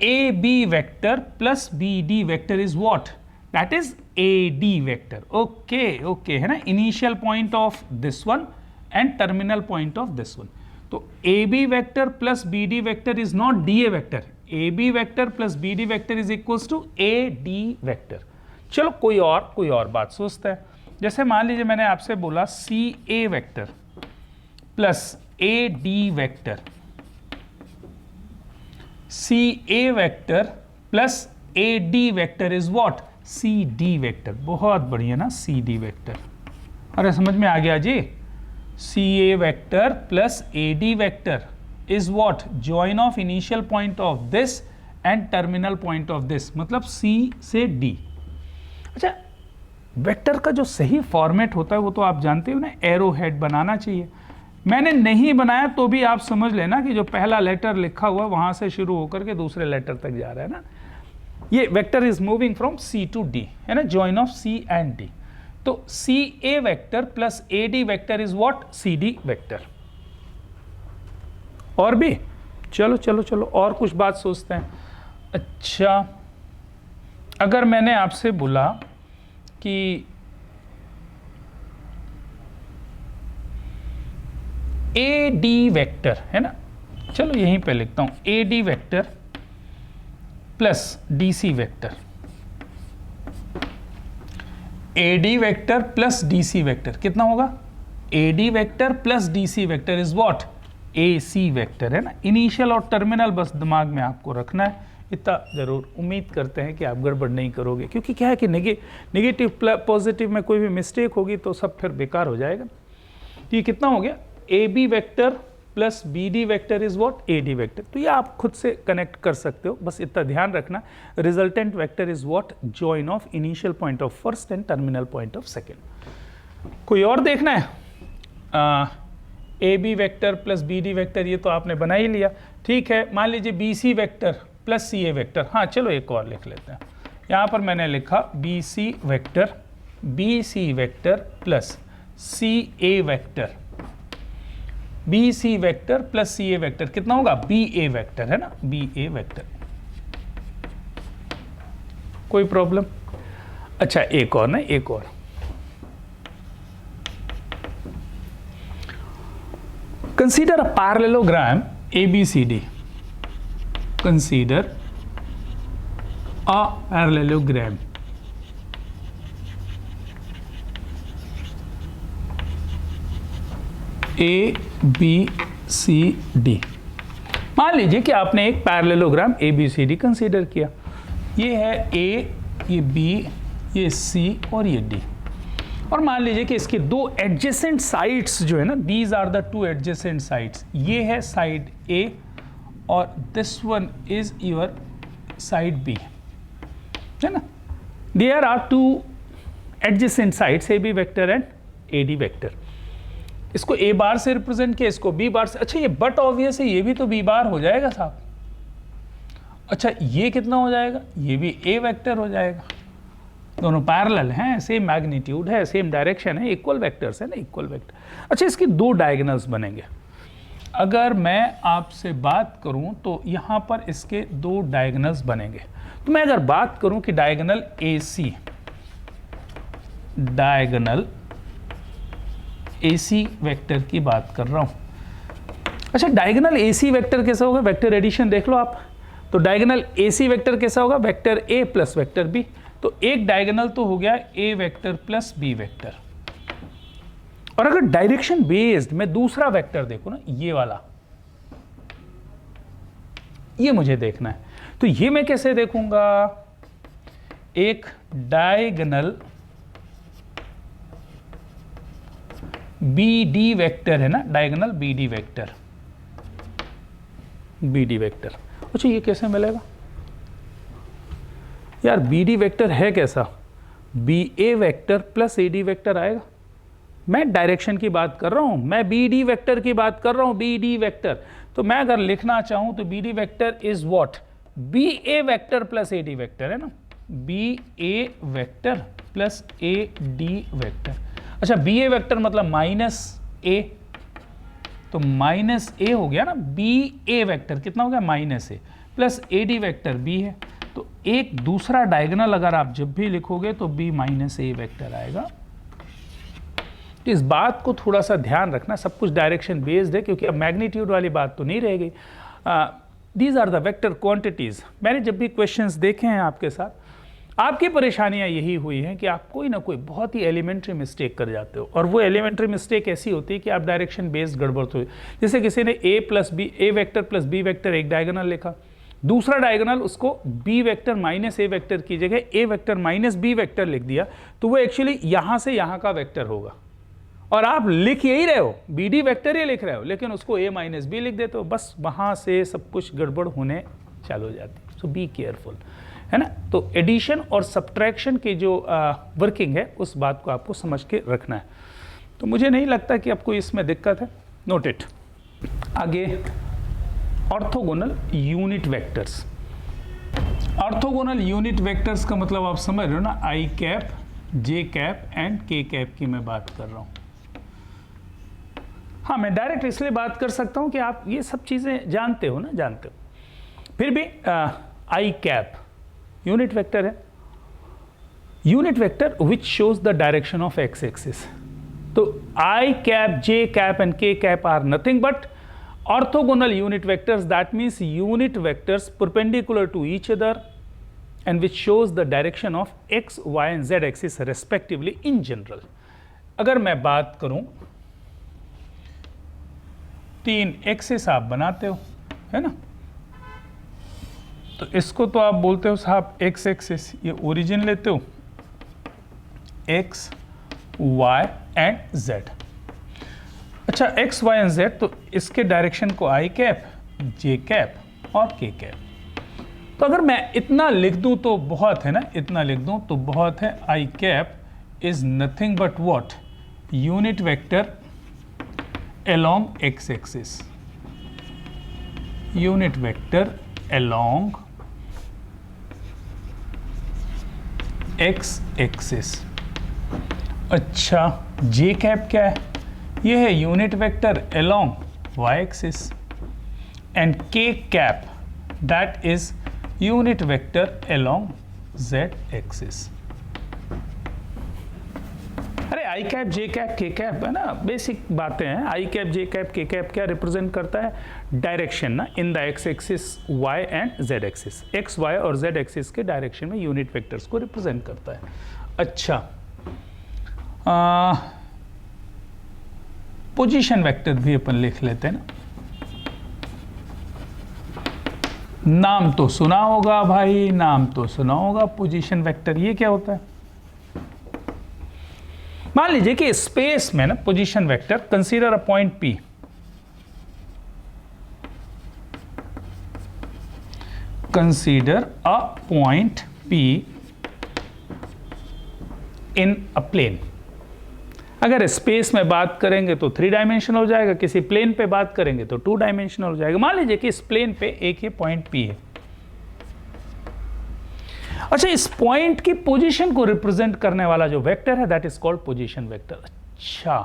AB vector plus BD vector is what, that is AD vector. Okay okay, है ना, initial point of this one and terminal point of this one. तो AB vector plus BD vector is not DA vector, AB vector plus BD vector is equals to AD vector. चलो कोई और बात सोचते हैं, जैसे मान लीजिए मैंने आपसे बोला CA vector plus AD vector, CA vector plus AD vector is what, C D vector, बहुत बढ़िया ना, सी डी वेक्टर। अरे समझ में आ गया जी, C A vector plus A D vector is what, join of initial point of this and terminal point of this, मतलब सी से डी। अच्छा, वेक्टर का जो सही फॉर्मेट होता है वो तो आप जानते हो ना, एरो हेड बनाना चाहिए। मैंने नहीं बनाया तो भी आप समझ लेना कि जो पहला लेटर लिखा हुआ वहां से शुरू होकर के दूसरे लेटर तक जा रहा है ना, ये vector is moving from C to D, है ना, join of C and D. तो C A vector plus A D vector is what, C D vector. और भी चलो चलो चलो और कुछ बात सोचते हैं। अच्छा, अगर मैंने आपसे बोला कि ए डी वेक्टर, है ना, चलो यहीं पे लिखता हूं, A D vector plus D C vector, A D vector plus D C vector कितना होगा, A D vector plus D C vector is what, A C vector, है ना। इनिशियल और टर्मिनल बस दिमाग में आपको रखना है, इतना जरूर। उम्मीद करते हैं कि आप गड़बड़ नहीं करोगे, क्योंकि क्या है कि नेगेटिव पॉजिटिव में कोई भी मिस्टेक होगी तो सब फिर बेकार हो जाएगा। ये कितना हो गया, A B vector plus B D vector is what, A D vector. तो ये आप खुद से कनेक्ट कर सकते हो, बस इतना ध्यान रखना, resultant vector is what, join of initial point of first and terminal point of second. कोई और देखना है, A B vector plus B D vector, ये तो आपने बना ही लिया, ठीक है। मान लीजिए B C vector plus C A vector, हाँ चलो एक और लिख लेते हैं। यहाँ पर मैंने लिखा B C vector plus C A vector, B C vector plus C A vector कितना होगा, बी ए वेक्टर, है ना, बी ए वेक्टर। कोई प्रॉब्लम? अच्छा एक और ना, एक और, consider a parallelogram ABCD, consider a parallelogram ABCD। मान लीजिए कि आपने एक पैरेललोग्राम ABCD कंसीडर किया, ये है A, ये B, ये C और ये D। और मान लीजिए कि इसके दो एडजेसेंट साइड्स जो है ना, these are the two adjacent sides, ये है साइड A और this one is your side B, है ना। There are two adjacent sides AB vector and AD vector. इसको A बार से रिप्रेजेंट किया, इसको B बार से। अच्छा ये बट ऑब्वियस है, ये भी तो B बार हो जाएगा साहब। अच्छा ये कितना हो जाएगा, ये भी A वेक्टर हो जाएगा। दोनों पैरेलल हैं, सेम मैग्नीट्यूड है, सेम डायरेक्शन है, इक्वल वेक्टर्स है ना, इक्वल वेक्टर। अच्छा इसके दो डायगोनल्स बनेंगे। अगर मैं आपसे बात करूं तो यहां पर इसके दो डायगोनल्स बनेंगे। तो मैं अगर बात करूं कि diagonal AC, diagonal AC vector की बात कर रहा हूं। अच्छा डायगोनल AC वेक्टर कैसा होगा, वेक्टर एडिशन देख लो आप। तो डायगोनल AC वेक्टर कैसा होगा, vector A plus vector B। तो एक डायगोनल तो हो गया A vector plus B vector. और अगर डायरेक्शन बेस्ड मैं दूसरा वेक्टर देखूं ना, ये वाला, ये मुझे देखना है। तो ये मैं कैसे देखूंगा, एक डायगोनल BD वेक्टर है ना, diagonal BD vector, BD vector. अच्छा ये कैसे मिलेगा यार, BD वेक्टर है कैसा, BA vector plus AD vector आएगा। मैं डायरेक्शन की बात कर रहा हूं, मैं BD वेक्टर की बात कर रहा हूं, BD वेक्टर। तो मैं अगर लिखना चाहूं तो BD vector is what, BA vector plus AD vector, है ना, BA vector plus AD vector. अच्छा BA वेक्टर मतलब माइनस A, तो माइनस A हो गया ना, BA वेक्टर कितना हो गया, minus A plus AD vector B है। तो एक दूसरा डायगोनल अगर आप जब भी लिखोगे तो B माइनस A वेक्टर आएगा। तो इस बात को थोड़ा सा ध्यान रखना, सब कुछ डायरेक्शन बेस्ड है, क्योंकि अब मैग्नीट्यूड वाली बात तो नहीं रह गई। These are the vector quantities. मैंने जब भी क्वेश्चंस देखे हैं आपके साथ, आपकी परेशानियां यही हुई हैं कि आप कोई ना कोई बहुत ही एलिमेंट्री मिस्टेक कर जाते हो, और वो एलिमेंट्री मिस्टेक ऐसी होती है कि आप डायरेक्शन बेस्ड गड़बड़ हो। जैसे किसी ने A vector plus B vector एक डायगोनल लिखा, दूसरा डायगोनल उसको बी वेक्टर माइनस ए वेक्टर की जगह ए वेक्टर माइनस बी वेक्टर लिख दिया, तो वो एक्चुअली यहां से यहां का वेक्टर होगा। और आप लिख यही रहे हो, बी डी वेक्टर ही लिख रहे हो, लेकिन उसको ए माइनस बी लिख देते हो, बस वहां से सब कुछ गड़बड़ होने चालू हो जाती है। सो बी केयरफुल, है ना। तो एडिशन और सब्ट्रैक्शन की जो वर्किंग है उस बात को आपको समझ के रखना है। तो मुझे नहीं लगता कि आपको इसमें दिक्कत है। Note it. आगे orthogonal unit vectors. Orthogonal unit vectors का मतलब आप समझ रहे हो ना, I cap, J cap and K cap की मैं बात कर रहा हूं। हाँ, मैं डायरेक्ट इसलिए बात कर सकता हूं कि आप ये सब चीजें जानते हो ना, जानते हो। फिर भी आई कैप यूनिट वेक्टर है, unit vector which shows the direction of x axis. तो I cap, J cap and K cap are nothing but orthogonal unit vectors. That means unit vectors perpendicular to each other and which shows the direction of x, y and z axis respectively in general. अगर मैं बात करूं, 3 axis आप बनाते हो, है ना। तो इसको तो आप बोलते हो साहब एक्स एक्सिस, ये ओरिजिन लेते हो x, y एंड z। अच्छा, x, y एंड z, तो इसके डायरेक्शन को i कैप, j कैप और k कैप। तो अगर मैं इतना लिख दूं तो बहुत है ना, इतना लिख दूं तो बहुत है। i cap is nothing but what, unit vector along x axis, unit vector along x axis. अच्छा, जे कैप क्या है? ये है unit vector along y axis and K cap that is unit vector along z axis. अरे I cap, J cap, K cap है ना, basic बातें हैं। I cap, J cap, K cap क्या रिप्रेजेंट करता है? डायरेक्शन ना, in the X axis, y and z axis. x, y और z एक्सिस के डायरेक्शन में यूनिट वेक्टर्स को रिप्रेजेंट करता है। अच्छा, पोजीशन वेक्टर भी अपन लिख लेते हैं ना। नाम तो सुना होगा भाई, नाम तो सुना होगा पोजीशन वेक्टर। ये क्या होता है? मान लीजिए कि स्पेस में ना position vector, consider a point P, consider a point P in a plane. अगर स्पेस में बात करेंगे तो 3 डायमेंशनल हो जाएगा, किसी प्लेन पे बात करेंगे तो 2 डायमेंशनल हो जाएगा। मान लीजिए कि इस प्लेन पे एक ये पॉइंट P है। अच्छा, इस पॉइंट की पोजीशन को रिप्रेजेंट करने वाला जो वेक्टर है that is called position vector. अच्छा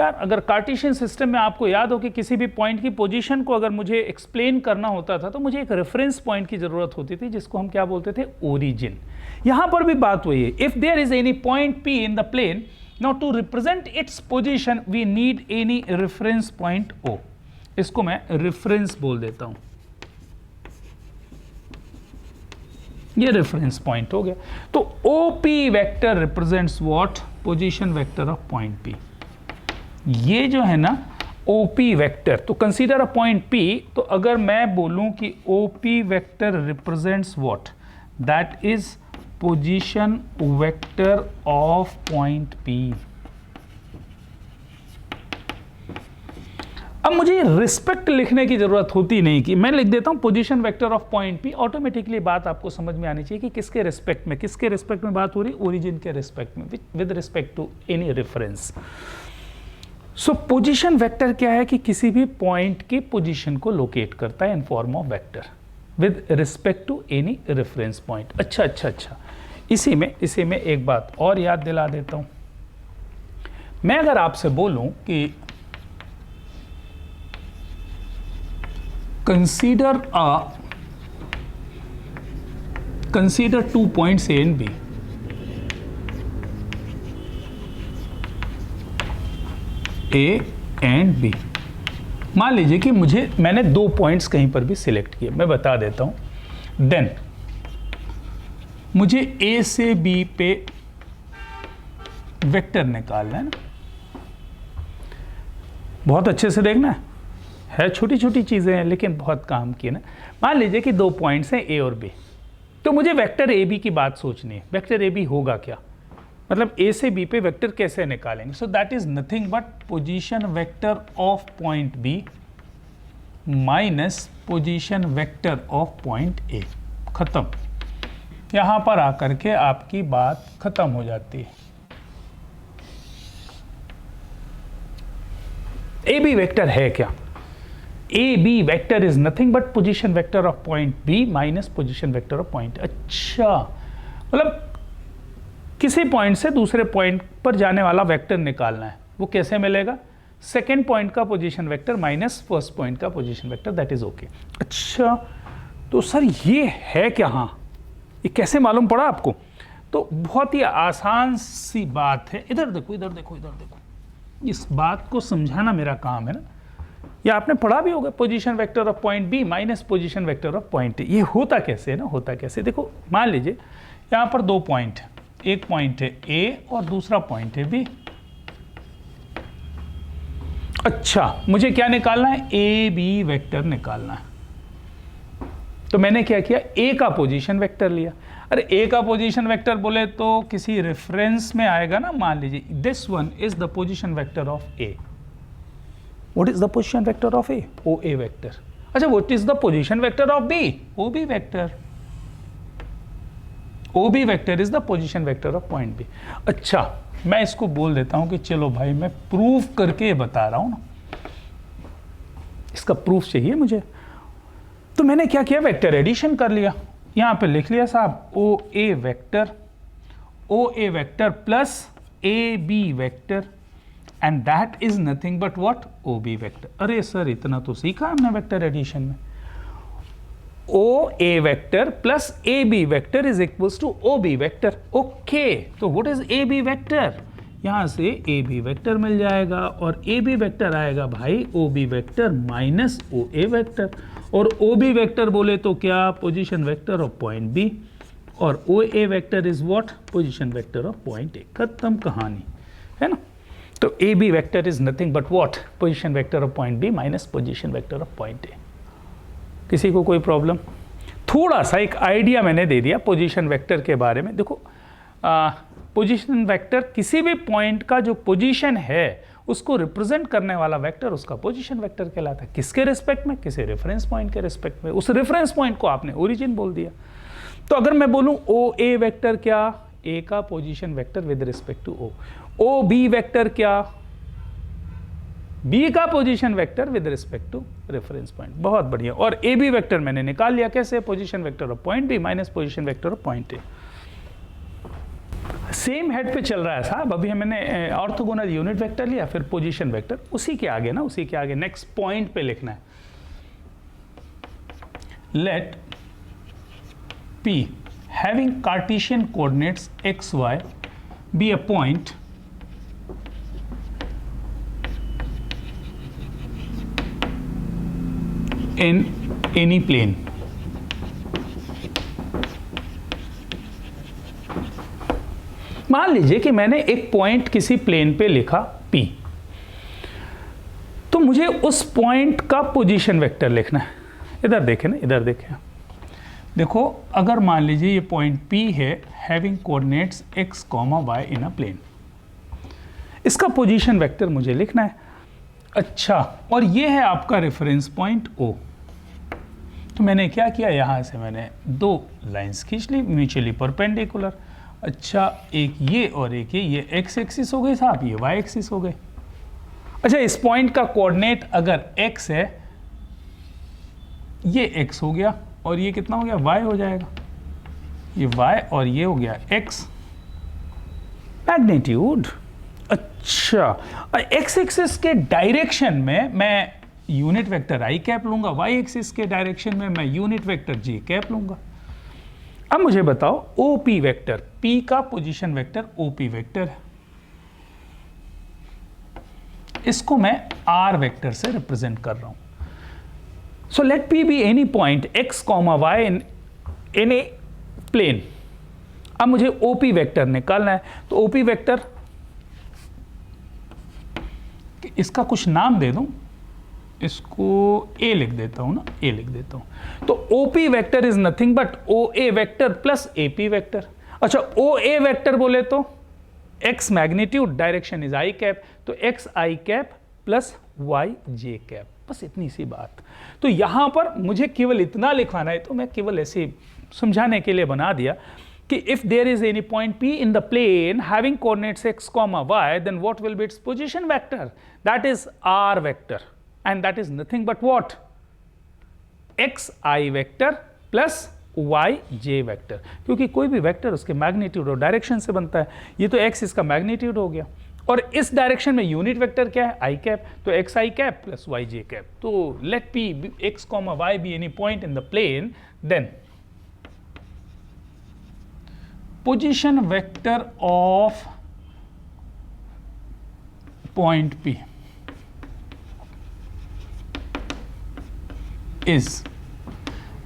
यार, अगर कार्टेशियन सिस्टम में आपको याद हो कि किसी भी पॉइंट की पोजीशन को अगर मुझे एक्सप्लेन करना होता था तो मुझे एक रेफरेंस पॉइंट की जरूरत होती थी, जिसको हम क्या बोलते थे? ओरिजिन। यहां पर भी बात वही है। If there is any point P in the plane, now to represent its position we need any reference point O। इसको मैं रेफरेंस बोल देता हूं, ये रेफरेंस पॉइंट हो गया। तो OP vector represents what? Position vector of point P। ये जो है ना OP वेक्टर, तो कंसीडर अ पॉइंट P, तो अगर मैं बोलूं कि OP vector represents what, that is position vector of point P। अब मुझे रिस्पेक्ट लिखने की जरूरत होती नहीं, कि मैं लिख देता हूं position vector of point P। Automatically बात आपको समझ में आनी चाहिए कि किसके रिस्पेक्ट में, किसके रिस्पेक्ट में बात हो रही है? ओरिजिन के रिस्पेक्ट में, with respect to any reference. So position vector क्या है? कि किसी भी पॉइंट की पोजीशन को लोकेट करता है in form of vector with respect to any reference point. अच्छा, इसी में एक बात और याद दिला देता हूं। मैं अगर आपसे बोलूं कि consider 2 points A and B, A and B। मान लीजिए कि मैंने 2 पॉइंट्स कहीं पर भी सिलेक्ट किए, मैं बता देता हूं। देन मुझे A से B पे वेक्टर निकालना है ना, बहुत अच्छे से देखना है, छोटी छोटी चीज़ें हैं लेकिन बहुत काम की है ना। मान लीजिए कि 2 पॉइंट्स हैं ए और बी, तो मुझे वेक्टर ए बी की बात सोचनी है। वेक्टर ए बी होगा क्या, मतलब ए से बी पे वेक्टर कैसे निकालेंगे। So that is nothing but position vector of point B minus position vector of point A. खत्म। यहां पर आकर के आपकी बात खत्म हो जाती है। ए बी वेक्टर है क्या, A B vector is nothing but position vector of point B minus position vector of point. अच्छा, मतलब किसी पॉइंट से दूसरे पॉइंट पर जाने वाला वेक्टर निकालना है, वो कैसे मिलेगा, सेकेंड पॉइंट का position vector minus first point का position vector, that is okay. अच्छा, तो सर ये है क्या, हाँ ये कैसे मालूम पड़ा आपको। तो बहुत ही आसान सी बात है, इधर देखो इधर देखो इधर देखो, इस बात को समझाना मेरा काम है ना। ये आपने पढ़ा भी होगा, position vector of point B minus position vector of point A. ये होता कैसे है ना, होता कैसे, देखो मान लीजिए यहाँ पर 2 पॉइंट है, एक पॉइंट है ए और दूसरा पॉइंट है बी। अच्छा, मुझे क्या निकालना है, ए बी वेक्टर निकालना है। तो मैंने क्या किया, ए का पोजीशन वेक्टर लिया। अरे ए का पोजीशन वेक्टर बोले तो किसी रेफरेंस में आएगा ना। मान लीजिए this one is the position vector of A. What is the position vector of A, O A vector. अच्छा, what is the position vector of B, O B vector. O B vector is the position vector of point B. अच्छा, मैं इसको बोल देता हूं कि चलो भाई मैं प्रूफ करके बता रहा हूं ना, इसका प्रूफ चाहिए मुझे। तो मैंने क्या किया, वेक्टर एडिशन कर लिया, यहां पे लिख लिया साहब O A vector plus A B vector and that is nothing but what, O B vector. अरे सर इतना तो सीखा हमने वेक्टर एडिशन में। O A vector plus A B vector is equals to O B vector. Okay, तो what is A B vector, यहां से ए B vector मिल जाएगा और ए बी वेक्टर आएगा भाई O B vector minus O A vector. और O B vector बोले तो क्या, position vector of point B, और O A vector is what, position vector of point A. खत्म कहानी है ना। तो A B vector is nothing but what, position vector of point B minus position vector of point A. किसी को कोई problem, थोड़ा सा एक आइडिया मैंने दे दिया पोजीशन वेक्टर के बारे में। देखो पोजीशन वेक्टर किसी भी पॉइंट का जो पोजीशन है उसको रिप्रेजेंट करने वाला वेक्टर उसका पोजीशन वेक्टर कहलाता है। किसके रिस्पेक्ट में, किसी रेफरेंस पॉइंट के रिस्पेक्ट में। उस रेफरेंस पॉइंट को आपने ओरिजिन बोल दिया। तो अगर मैं बोलूं ओ ए वेक्टर क्या, ए का position vector with respect to O B vector क्या, बी का position vector with respect to reference point. बहुत बढ़िया। और ए बी वेक्टर मैंने निकाल लिया, कैसे, position vector of point B minus position vector of point A. Same head पे चल रहा है साहब, अभी मैंने ऑर्थोगोनल यूनिट वेक्टर लिया, फिर पोजीशन वेक्टर, उसी के आगे ना, उसी के आगे नेक्स्ट पॉइंट पे लिखना है। Let P having Cartesian coordinates x y be a point in any plane। मान लीजिए कि मैंने एक पॉइंट किसी प्लेन पे लिखा P, तो मुझे उस पॉइंट का पोजीशन वेक्टर लिखना है। इधर देखें ना, इधर देखें, देखो अगर मान लीजिए ये पॉइंट P है having coordinates x, y in a plane, इसका पोजीशन वेक्टर मुझे लिखना है। अच्छा, और ये है आपका रेफरेंस पॉइंट O। तो मैंने क्या किया, यहाँ से मैंने 2 लाइंस खींच ली म्यूचुअली परपेंडिकुलर। अच्छा, एक ये और एक ये x एक्सिस हो गई साहब, ये y एक्सिस हो गए। अच्छा, इस पॉइंट का कोऑर्डिनेट अगर x है, ये x हो गया और ये कितना हो गया, y हो जाएगा, ये y और ये हो गया x मैग्नीट्यूड। अच्छा, x एक्सिस के डायरेक्शन में मैं यूनिट वेक्टर i कैप लूंगा, y एक्सिस के डायरेक्शन में मैं यूनिट वेक्टर j कैप लूंगा। अब मुझे बताओ OP वेक्टर, P का पोजीशन वेक्टर OP वेक्टर है, इसको मैं R वेक्टर से रिप्रेजेंट कर रहा हूं। So let P be any point x, y in a plane। अब मुझे OP वेक्टर निकालना है, तो OP वेक्टर इसका कुछ नाम दे दूं, इसको ए लिख देता हूं ना, ए लिख देता हूं। तो OP vector is nothing but O A vector plus AP vector. अच्छा, ओ ए वेक्टर बोले तो X magnitude, direction is I cap, तो X I cap plus Y J cap, बस इतनी सी बात। तो यहां पर मुझे केवल इतना लिखवाना है, तो मैं केवल ऐसे समझाने के लिए बना दिया कि if there is any point P in the plane having coordinates x comma y, then what will be its position vector? That is r vector, and that is nothing but what? xi vector plus yj vector, क्योंकि कोई भी vector उसके magnitude और direction से बनता है। ये तो x इसका मैग्नीट्यूड हो गया, और इस डायरेक्शन में यूनिट वेक्टर क्या है? आई कैप, तो X I cap plus Y J cap. तो let P X comma Y be any point in the plane, then position vector of point P is,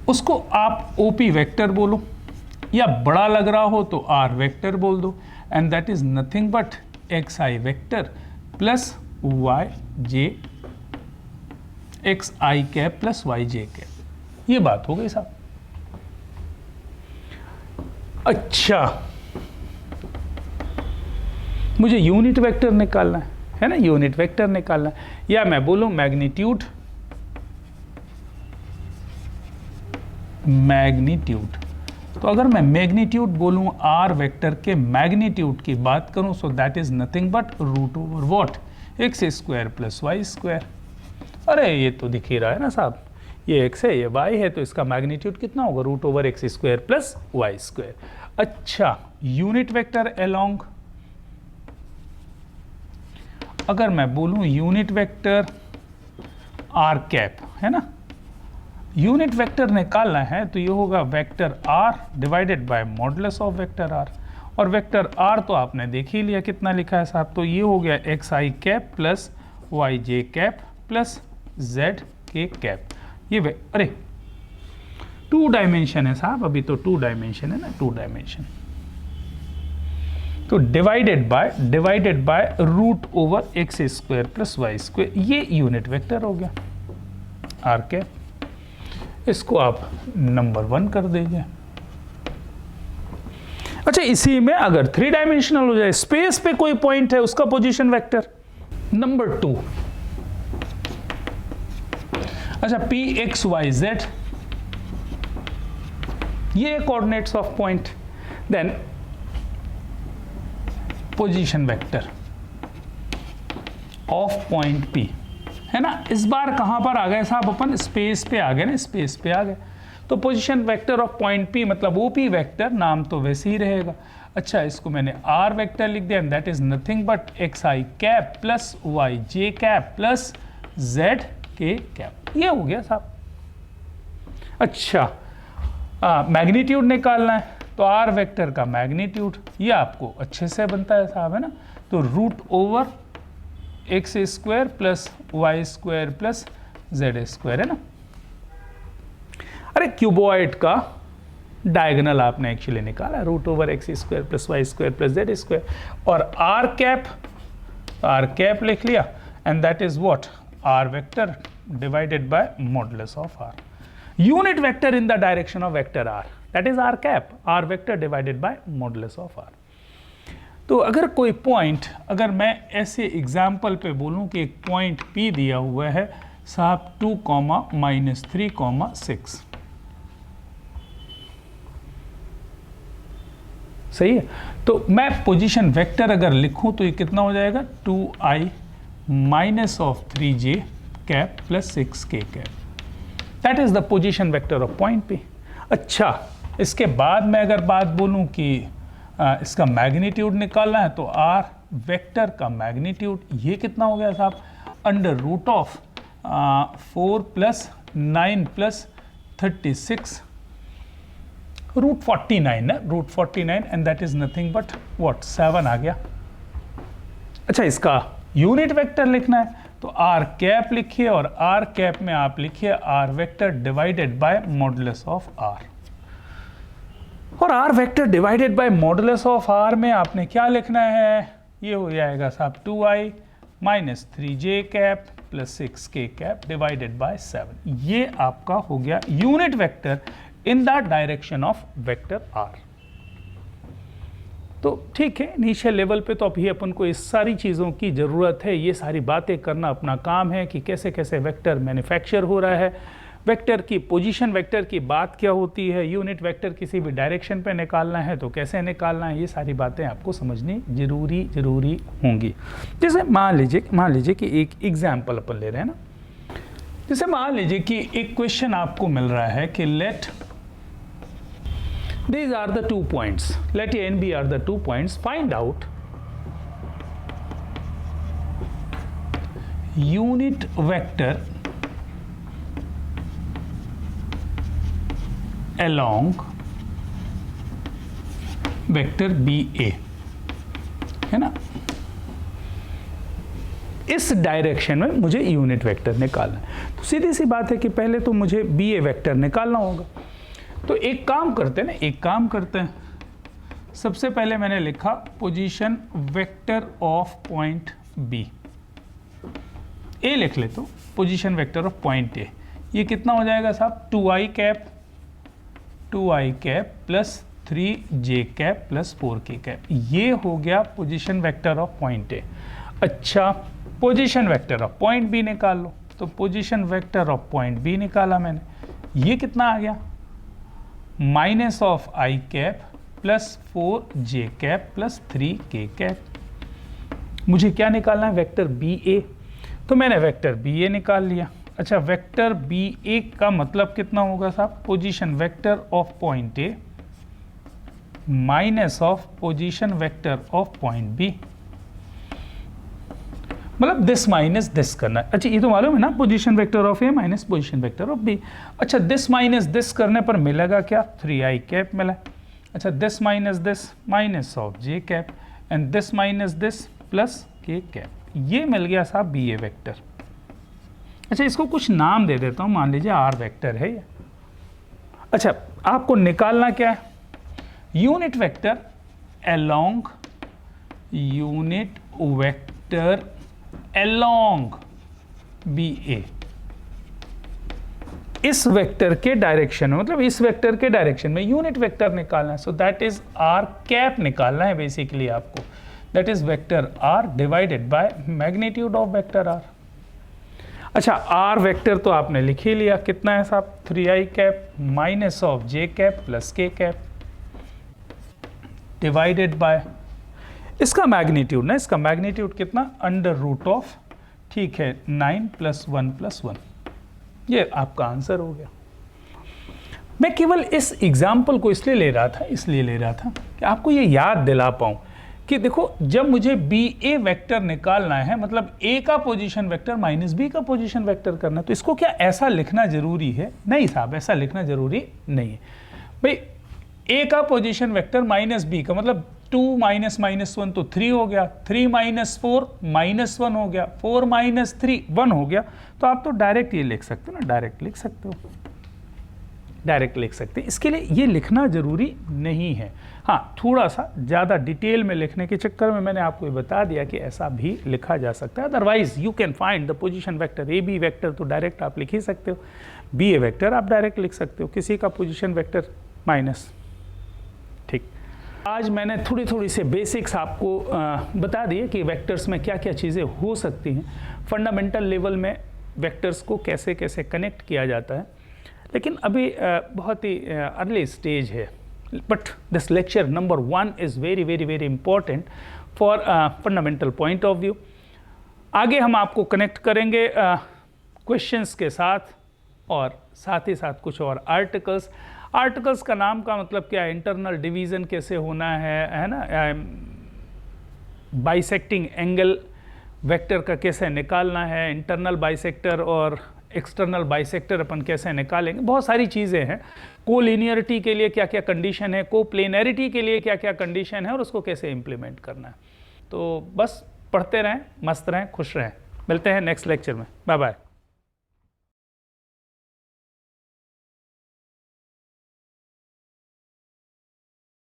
उसको आप OP वेक्टर बोलो, या बड़ा लग रहा हो तो R वेक्टर बोल दो, and that is nothing but XI vector plus YJ, XI cap plus YJ cap. ये बात हो गई साहब। अच्छा, मुझे यूनिट वेक्टर निकालना है ना, यूनिट वेक्टर निकालना है, या मैं बोलूं मैग्नीट्यूड, मैग्नीट्यूड। तो अगर मैं मैग्नीट्यूड बोलूं आर वेक्टर के मैग्नीट्यूड की बात करूं, so that is nothing but root over what? X square plus Y square. अरे ये तो दिख ही रहा है ना साहब, ये x है ये y है, तो इसका मैग्नीट्यूड कितना होगा? Root over X square plus Y square. अच्छा, यूनिट वेक्टर अलोंग, अगर मैं बोलूं यूनिट वेक्टर r कैप, है ना, यूनिट वेक्टर निकालना है तो ये होगा vector r divided by modulus of vector r, और वेक्टर r तो आपने देख ही लिया कितना लिखा है साहब, तो ये हो गया x I cap plus Y J cap plus Z K cap. ये अरे 2 डायमेंशन है साहब, अभी तो 2 डायमेंशन है ना, 2 डायमेंशन। तो divided by root over X square plus Y square, ये यूनिट वेक्टर हो गया आर कैप। इसको आप नंबर 1 कर दीजिए। अच्छा, इसी में अगर 3 डायमेंशनल हो जाए, स्पेस पे कोई पॉइंट है, उसका पोजीशन वेक्टर नंबर 2। अच्छा, पी एक्स वाई जेड, ये coordinates of point, then position vector of point P, है ना। इस बार कहां पर आ गए साहब? अपन स्पेस पे आ गए ना, स्पेस पे आ गए। तो position vector of point P मतलब ओपी वेक्टर, नाम तो वैसे ही रहेगा। अच्छा, इसको मैंने आर वेक्टर लिख दिया, and that is nothing but X I cap plus Y J cap plus Z K cap. ये हो गया साहब। अच्छा, मैग्नीट्यूड निकालना है, तो आर वेक्टर का मैग्नीट्यूड ये आपको अच्छे से बनता है साहब, है ना। तो root over X square plus Y square plus Z square, है ना। अरे क्यूबॉइड का डायगोनल आपने एक्चुअली निकाला, root over X square plus Y square plus Z square, और आर कैप लिख लिया, and that is what? R vector divided by modulus of r. Unit vector in the direction of vector r, that is r cap, r vector divided by modulus of r. तो अगर कोई point, अगर मैं ऐसे example पे बोलूं कि एक पॉइंट P दिया हुआ है साहब 2, -3, 6, सही है। तो मैं पोजीशन वेक्टर अगर लिखूं तो ये कितना हो जाएगा? 2i minus of 3j cap plus 6k cap, that is the position vector of point P। अच्छा, इसके बाद मैं अगर बात बोलूं कि इसका मैग्नीट्यूड निकालना है, तो आर वेक्टर का मैग्नीट्यूड ये कितना हो गया साहब? अंडर रूट ऑफ 4 + 9 + 36 रूट 49 है, root 49, and that is nothing but what? 7 आ गया। अच्छा, इसका यूनिट वेक्टर लिखना है तो आर कैप लिखिए, और आर कैप में आप लिखिए R vector divided by modulus of R, और R vector divided by modulus of R में आपने क्या लिखना है? ये हो जाएगा साहब 2i minus 3j cap plus 6k cap divided by 7। ये आपका हो गया unit vector in the direction of vector r। तो ठीक है, इनिशियल लेवल पे तो अभी अपन को इस सारी चीज़ों की ज़रूरत है, ये सारी बातें करना अपना काम है कि कैसे कैसे वेक्टर मैन्युफैक्चर हो रहा है, वेक्टर की पोजीशन, वेक्टर की बात क्या होती है, यूनिट वेक्टर किसी भी डायरेक्शन पे निकालना है तो कैसे निकालना है, ये सारी बातें आपको समझनी ज़रूरी होंगी। जैसे मान लीजिए कि एक एग्जाम्पल अपन ले रहे हैं ना, जैसे मान लीजिए कि एक क्वेश्चन आपको मिल रहा है कि late these are the 2 points, let A and B are the 2 points, find out unit vector along vector BA, है ना। इस डायरेक्शन में मुझे यूनिट वेक्टर निकालना है, तो सीधी सी बात है कि पहले तो मुझे BA वेक्टर निकालना होगा। तो एक काम करते हैं, सबसे पहले मैंने लिखा position vector of point B, A लिख ले तो position vector of point A, ये कितना हो जाएगा साहब 2i cap plus 3j cap plus 4k cap, ये हो गया position vector of point A. अच्छा, position vector of point B निकाल लो, तो position vector of point B निकाला मैंने, ये कितना आ गया minus of i cap plus 4j cap plus 3k cap. मुझे क्या निकालना है, वेक्टर बी ए, तो मैंने वेक्टर बी ए निकाल लिया। अच्छा, वेक्टर बी ए का मतलब कितना होगा साहब, position vector of point A minus of position vector of point B, मतलब दिस माइनस दिस करना है। अच्छा, ये तो मालूम है ना, position vector of A minus position vector of B. अच्छा, दिस माइनस दिस करने पर मिलेगा क्या, 3i कैप मिला। अच्छा, this minus this minus of j cap and this minus this plus k cap, ये मिल गया साहब बी ए वेक्टर। अच्छा, इसको कुछ नाम दे देता हूँ, मान लीजिए r वेक्टर है ये। अच्छा, आपको निकालना क्या है, unit vector along unit vector along BA, इस वेक्टर के डायरेक्शन में, मतलब इस वेक्टर के डायरेक्शन में यूनिट वेक्टर निकालना है। सो दैट इज r कैप निकालना है बेसिकली आपको, that is vector r divided by magnitude of vector r। अच्छा, r वेक्टर तो आपने लिख ही लिया, कितना है साहब 3i cap minus of j cap plus k cap divided by इसका मैग्नीट्यूड ना, इसका मैग्नीट्यूड कितना अंडर रूट ऑफ, ठीक है 9 प्लस 1 प्लस 1, ये आपका आंसर हो गया। मैं केवल इस एग्जाम्पल को इसलिए ले रहा था कि आपको ये याद दिला पाऊँ कि देखो, जब मुझे बी ए वेक्टर निकालना है, मतलब ए का पोजीशन वेक्टर माइनस बी का पोजीशन वेक्टर करना है, तो इसको क्या ऐसा लिखना जरूरी है, नहीं साहब, ऐसा लिखना जरूरी नहीं है भाई। ए का पोजीशन वेक्टर माइनस बी का मतलब 2 माइनस माइनस 1 तो 3 हो गया, 3 माइनस 4 माइनस 1 हो गया, 4 माइनस 3 1 हो गया। तो आप तो डायरेक्ट ये लिख सकते हो ना, डायरेक्ट लिख सकते हैं। इसके लिए ये लिखना जरूरी नहीं है। हाँ, थोड़ा सा ज़्यादा डिटेल में लिखने के चक्कर में मैंने आपको ये बता दिया कि ऐसा भी लिखा जा सकता है। Otherwise you can find the position vector A B vector, तो डायरेक्ट आप लिख ही सकते हो, बी ए वेक्टर आप डायरेक्ट लिख सकते हो, किसी का पोजीशन वेक्टर माइनस। ठीक, आज मैंने थोड़ी से बेसिक्स आपको बता दिए कि वेक्टर्स में क्या क्या चीज़ें हो सकती हैं, फंडामेंटल लेवल में वेक्टर्स को कैसे कैसे कनेक्ट किया जाता है। लेकिन अभी बहुत ही अर्ली स्टेज है, but this lecture number 1 is very important for fundamental point of view. आगे हम आपको कनेक्ट करेंगे क्वेश्चंस के साथ, और साथ ही साथ कुछ और आर्टिकल्स का नाम का मतलब क्या है, इंटरनल डिवीज़न कैसे होना है ना, बाइसेक्टिंग एंगल वेक्टर का कैसे निकालना है, इंटरनल बाइसेक्टर और एक्सटर्नल बाइसेक्टर अपन कैसे निकालेंगे, बहुत सारी चीज़ें हैं। कोलिनियरिटी के लिए क्या क्या कंडीशन है, कोप्लेनरिटी के लिए क्या क्या कंडीशन है, और उसको कैसे इम्प्लीमेंट करना है। तो बस पढ़ते रहें, मस्त रहें, खुश रहें। मिलते हैं नेक्स्ट लेक्चर में, बाय बाय।